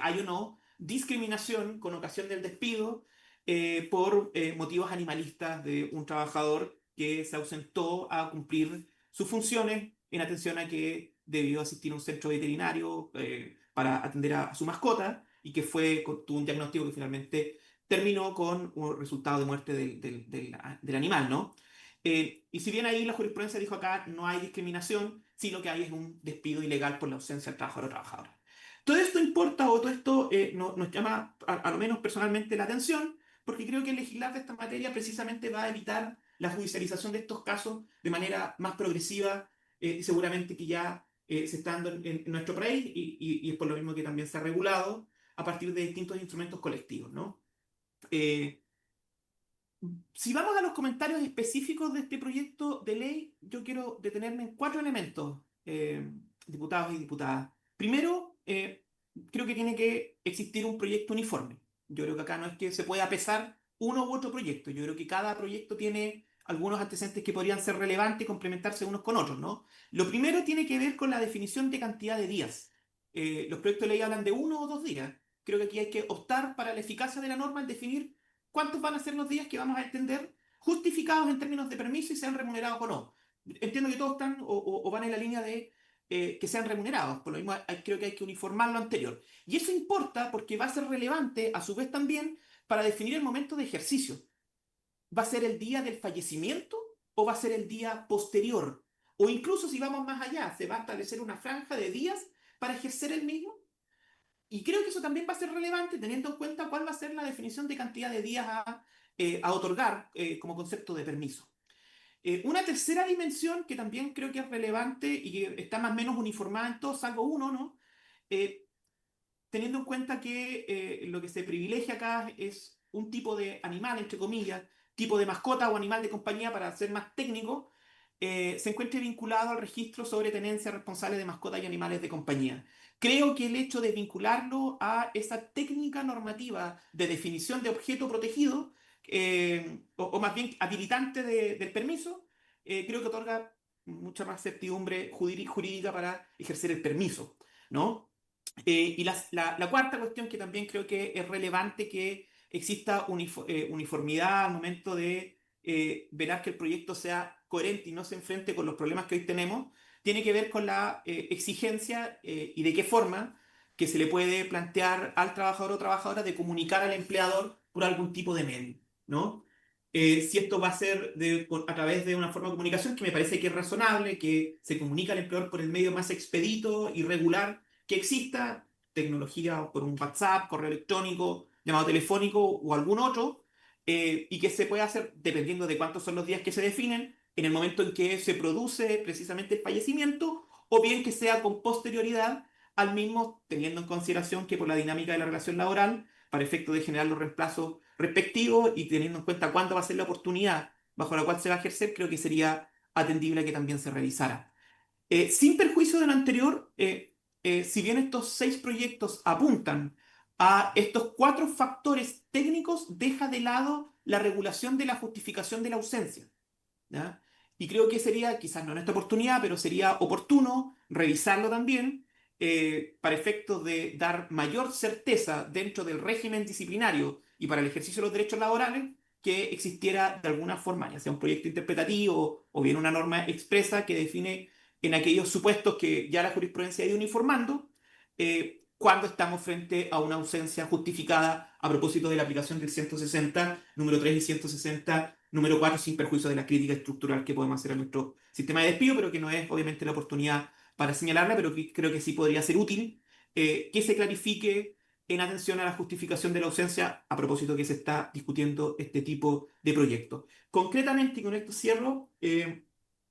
hay o no discriminación con ocasión del despido por motivos animalistas de un trabajador que se ausentó a cumplir sus funciones en atención a que debió asistir a un centro veterinario para atender a su mascota y que tuvo un diagnóstico que finalmente terminó con un resultado de muerte del animal, ¿no? Y si bien ahí la jurisprudencia dijo acá no hay discriminación, sí lo que hay es un despido ilegal por la ausencia del trabajador o trabajadora. Todo esto importa o todo esto nos llama a lo menos personalmente la atención, porque creo que el legislar de esta materia precisamente va a evitar la judicialización de estos casos de manera más progresiva y seguramente que ya se está dando en nuestro país y es por lo mismo que también se ha regulado a partir de distintos instrumentos colectivos, ¿no? Eh, si vamos a los comentarios específicos de este proyecto de ley, yo quiero detenerme en 4 elementos, diputados y diputadas. Primero, creo que tiene que existir un proyecto uniforme. Yo creo que acá no es que se pueda pesar uno u otro proyecto. Yo creo que cada proyecto tiene algunos antecedentes que podrían ser relevantes y complementarse unos con otros, ¿no? Lo primero tiene que ver con la definición de cantidad de días. Los proyectos de ley hablan de 1 o 2 días. Creo que aquí hay que optar para la eficacia de la norma en definir cuántos van a ser los días que vamos a extender justificados en términos de permiso y sean remunerados o no. Entiendo que todos están o van en la línea de que sean remunerados, por lo mismo creo que hay que uniformar lo anterior. Y eso importa porque va a ser relevante a su vez también para definir el momento de ejercicio. ¿Va a ser el día del fallecimiento o va a ser el día posterior? O incluso si vamos más allá, ¿se va a establecer una franja de días para ejercer el mismo? Y creo que eso también va a ser relevante teniendo en cuenta cuál va a ser la definición de cantidad de días a otorgar como concepto de permiso. Una tercera dimensión que también creo que es relevante y que está más o menos uniformada en todos, salvo uno, ¿no? Teniendo en cuenta que lo que se privilegia acá es un tipo de animal, entre comillas, tipo de mascota o animal de compañía, para ser más técnico, se encuentre vinculado al registro sobre tenencia responsable de mascotas y animales de compañía. Creo que el hecho de vincularlo a esa técnica normativa de definición de objeto protegido, o más bien habilitante del permiso, creo que otorga mucha más certidumbre jurídica para ejercer el permiso, ¿no? Y la cuarta cuestión que también creo que es relevante que exista uniformidad al momento de velar que el proyecto sea coherente y no se enfrente con los problemas que hoy tenemos, tiene que ver con la exigencia y de qué forma que se le puede plantear al trabajador o trabajadora de comunicar al empleador por algún tipo de medio, ¿no? Si esto va a ser a través de una forma de comunicación que me parece que es razonable, que se comunica al empleador por el medio más expedito y regular que exista, tecnología por un WhatsApp, correo electrónico, llamado telefónico o algún otro, y que se pueda hacer dependiendo de cuántos son los días que se definen, en el momento en que se produce precisamente el fallecimiento, o bien que sea con posterioridad al mismo, teniendo en consideración que por la dinámica de la relación laboral, para efecto de generar los reemplazos respectivos y teniendo en cuenta cuándo va a ser la oportunidad bajo la cual se va a ejercer, creo que sería atendible que también se revisara. Sin perjuicio de lo anterior, si bien estos 6 proyectos apuntan a estos 4 factores técnicos, deja de lado la regulación de la justificación de la ausencia, ¿ya? Y creo que sería, quizás no en esta oportunidad, pero sería oportuno revisarlo también para efectos de dar mayor certeza dentro del régimen disciplinario y para el ejercicio de los derechos laborales, que existiera de alguna forma, ya sea un proyecto interpretativo o bien una norma expresa que define en aquellos supuestos que ya la jurisprudencia ha ido uniformando, cuando estamos frente a una ausencia justificada a propósito de la aplicación del 160, número 3 y 160, número 4, sin perjuicio de la crítica estructural que podemos hacer a nuestro sistema de despido, pero que no es obviamente la oportunidad para señalarla, pero que creo que sí podría ser útil que se clarifique en atención a la justificación de la ausencia a propósito que se está discutiendo este tipo de proyectos. Concretamente, y con esto cierro,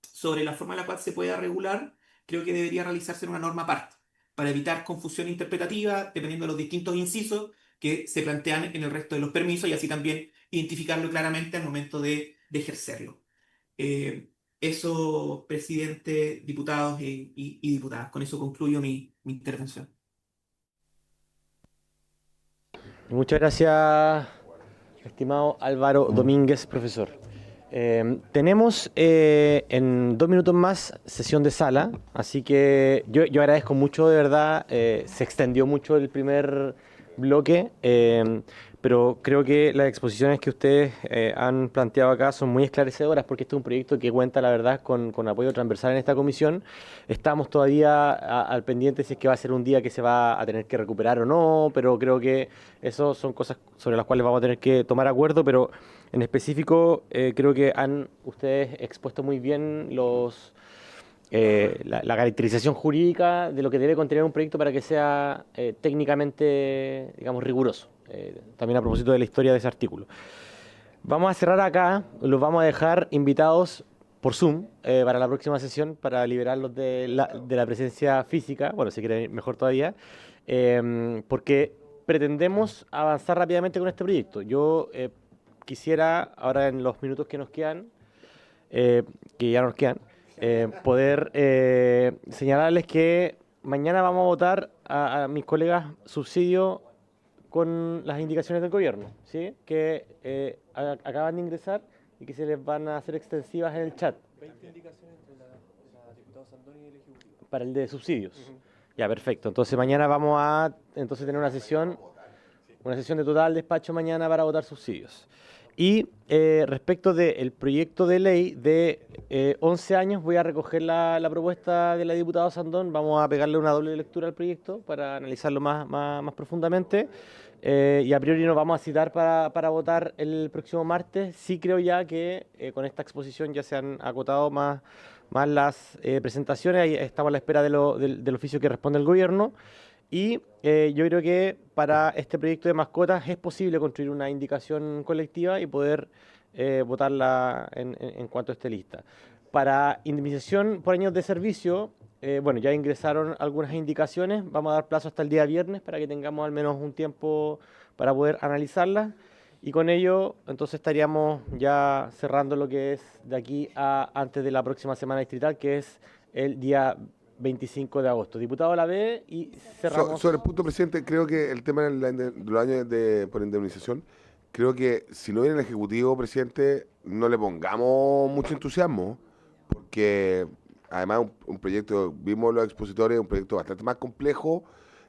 sobre la forma en la cual se pueda regular, creo que debería realizarse en una norma aparte, para evitar confusión interpretativa dependiendo de los distintos incisos que se plantean en el resto de los permisos y así también identificarlo claramente al momento de ejercerlo. Eso, presidente, diputados y diputadas. Con eso concluyo mi intervención. Muchas gracias, estimado Álvaro Domínguez, profesor. Tenemos en 2 minutos más sesión de sala, así que yo agradezco mucho, de verdad, se extendió mucho el primer bloque, pero creo que las exposiciones que ustedes han planteado acá son muy esclarecedoras porque este es un proyecto que cuenta, la verdad, con apoyo transversal en esta comisión. Estamos todavía al pendiente si es que va a ser un día que se va a tener que recuperar o no, pero creo que eso son cosas sobre las cuales vamos a tener que tomar acuerdo, pero en específico creo que han ustedes expuesto muy bien la caracterización jurídica de lo que debe contener un proyecto para que sea técnicamente, digamos, riguroso. También a propósito de la historia de ese artículo. Vamos a cerrar acá, los vamos a dejar invitados por Zoom para la próxima sesión, para liberarlos de la presencia física, bueno, si quieren mejor todavía, porque pretendemos avanzar rápidamente con este proyecto. Yo quisiera, ahora en los minutos que nos quedan, que ya nos quedan, poder señalarles que mañana vamos a votar a mis colegas subsidio con las indicaciones del gobierno, ¿sí? Que acaban de ingresar y que se les van a hacer extensivas en el chat. 20 indicaciones entre la diputada Sandoni y el Ejecutivo. Para el de subsidios. Ya, perfecto. Entonces mañana vamos a tener una sesión de total despacho mañana para votar subsidios. Y respecto del proyecto de ley de 11 años, voy a recoger la propuesta de la diputada Sandón. Vamos a pegarle una doble lectura al proyecto para analizarlo más profundamente. Y a priori nos vamos a citar para votar el próximo martes. Sí creo ya que con esta exposición ya se han acotado más las presentaciones. Ahí estamos a la espera del oficio que responde el gobierno. Y yo creo que para este proyecto de mascotas es posible construir una indicación colectiva y poder votarla en cuanto esté lista. Para indemnización por años de servicio, bueno, ya ingresaron algunas indicaciones, vamos a dar plazo hasta el día viernes para que tengamos al menos un tiempo para poder analizarlas. Y con ello, entonces estaríamos ya cerrando lo que es de aquí a antes de la próxima semana distrital, que es el día 25 de agosto. Diputado la ve y cerramos. Sobre el punto, presidente, creo que el tema de los años por indemnización, creo que si no viene el Ejecutivo, presidente, no le pongamos mucho entusiasmo, porque además un proyecto, vimos los expositores, un proyecto bastante más complejo.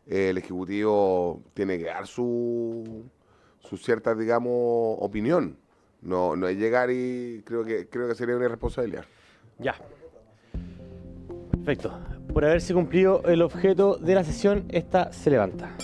El Ejecutivo tiene que dar su cierta, digamos, opinión. No es llegar y creo que sería una irresponsabilidad. Ya. Perfecto. Por haberse cumplido el objeto de la sesión, esta se levanta.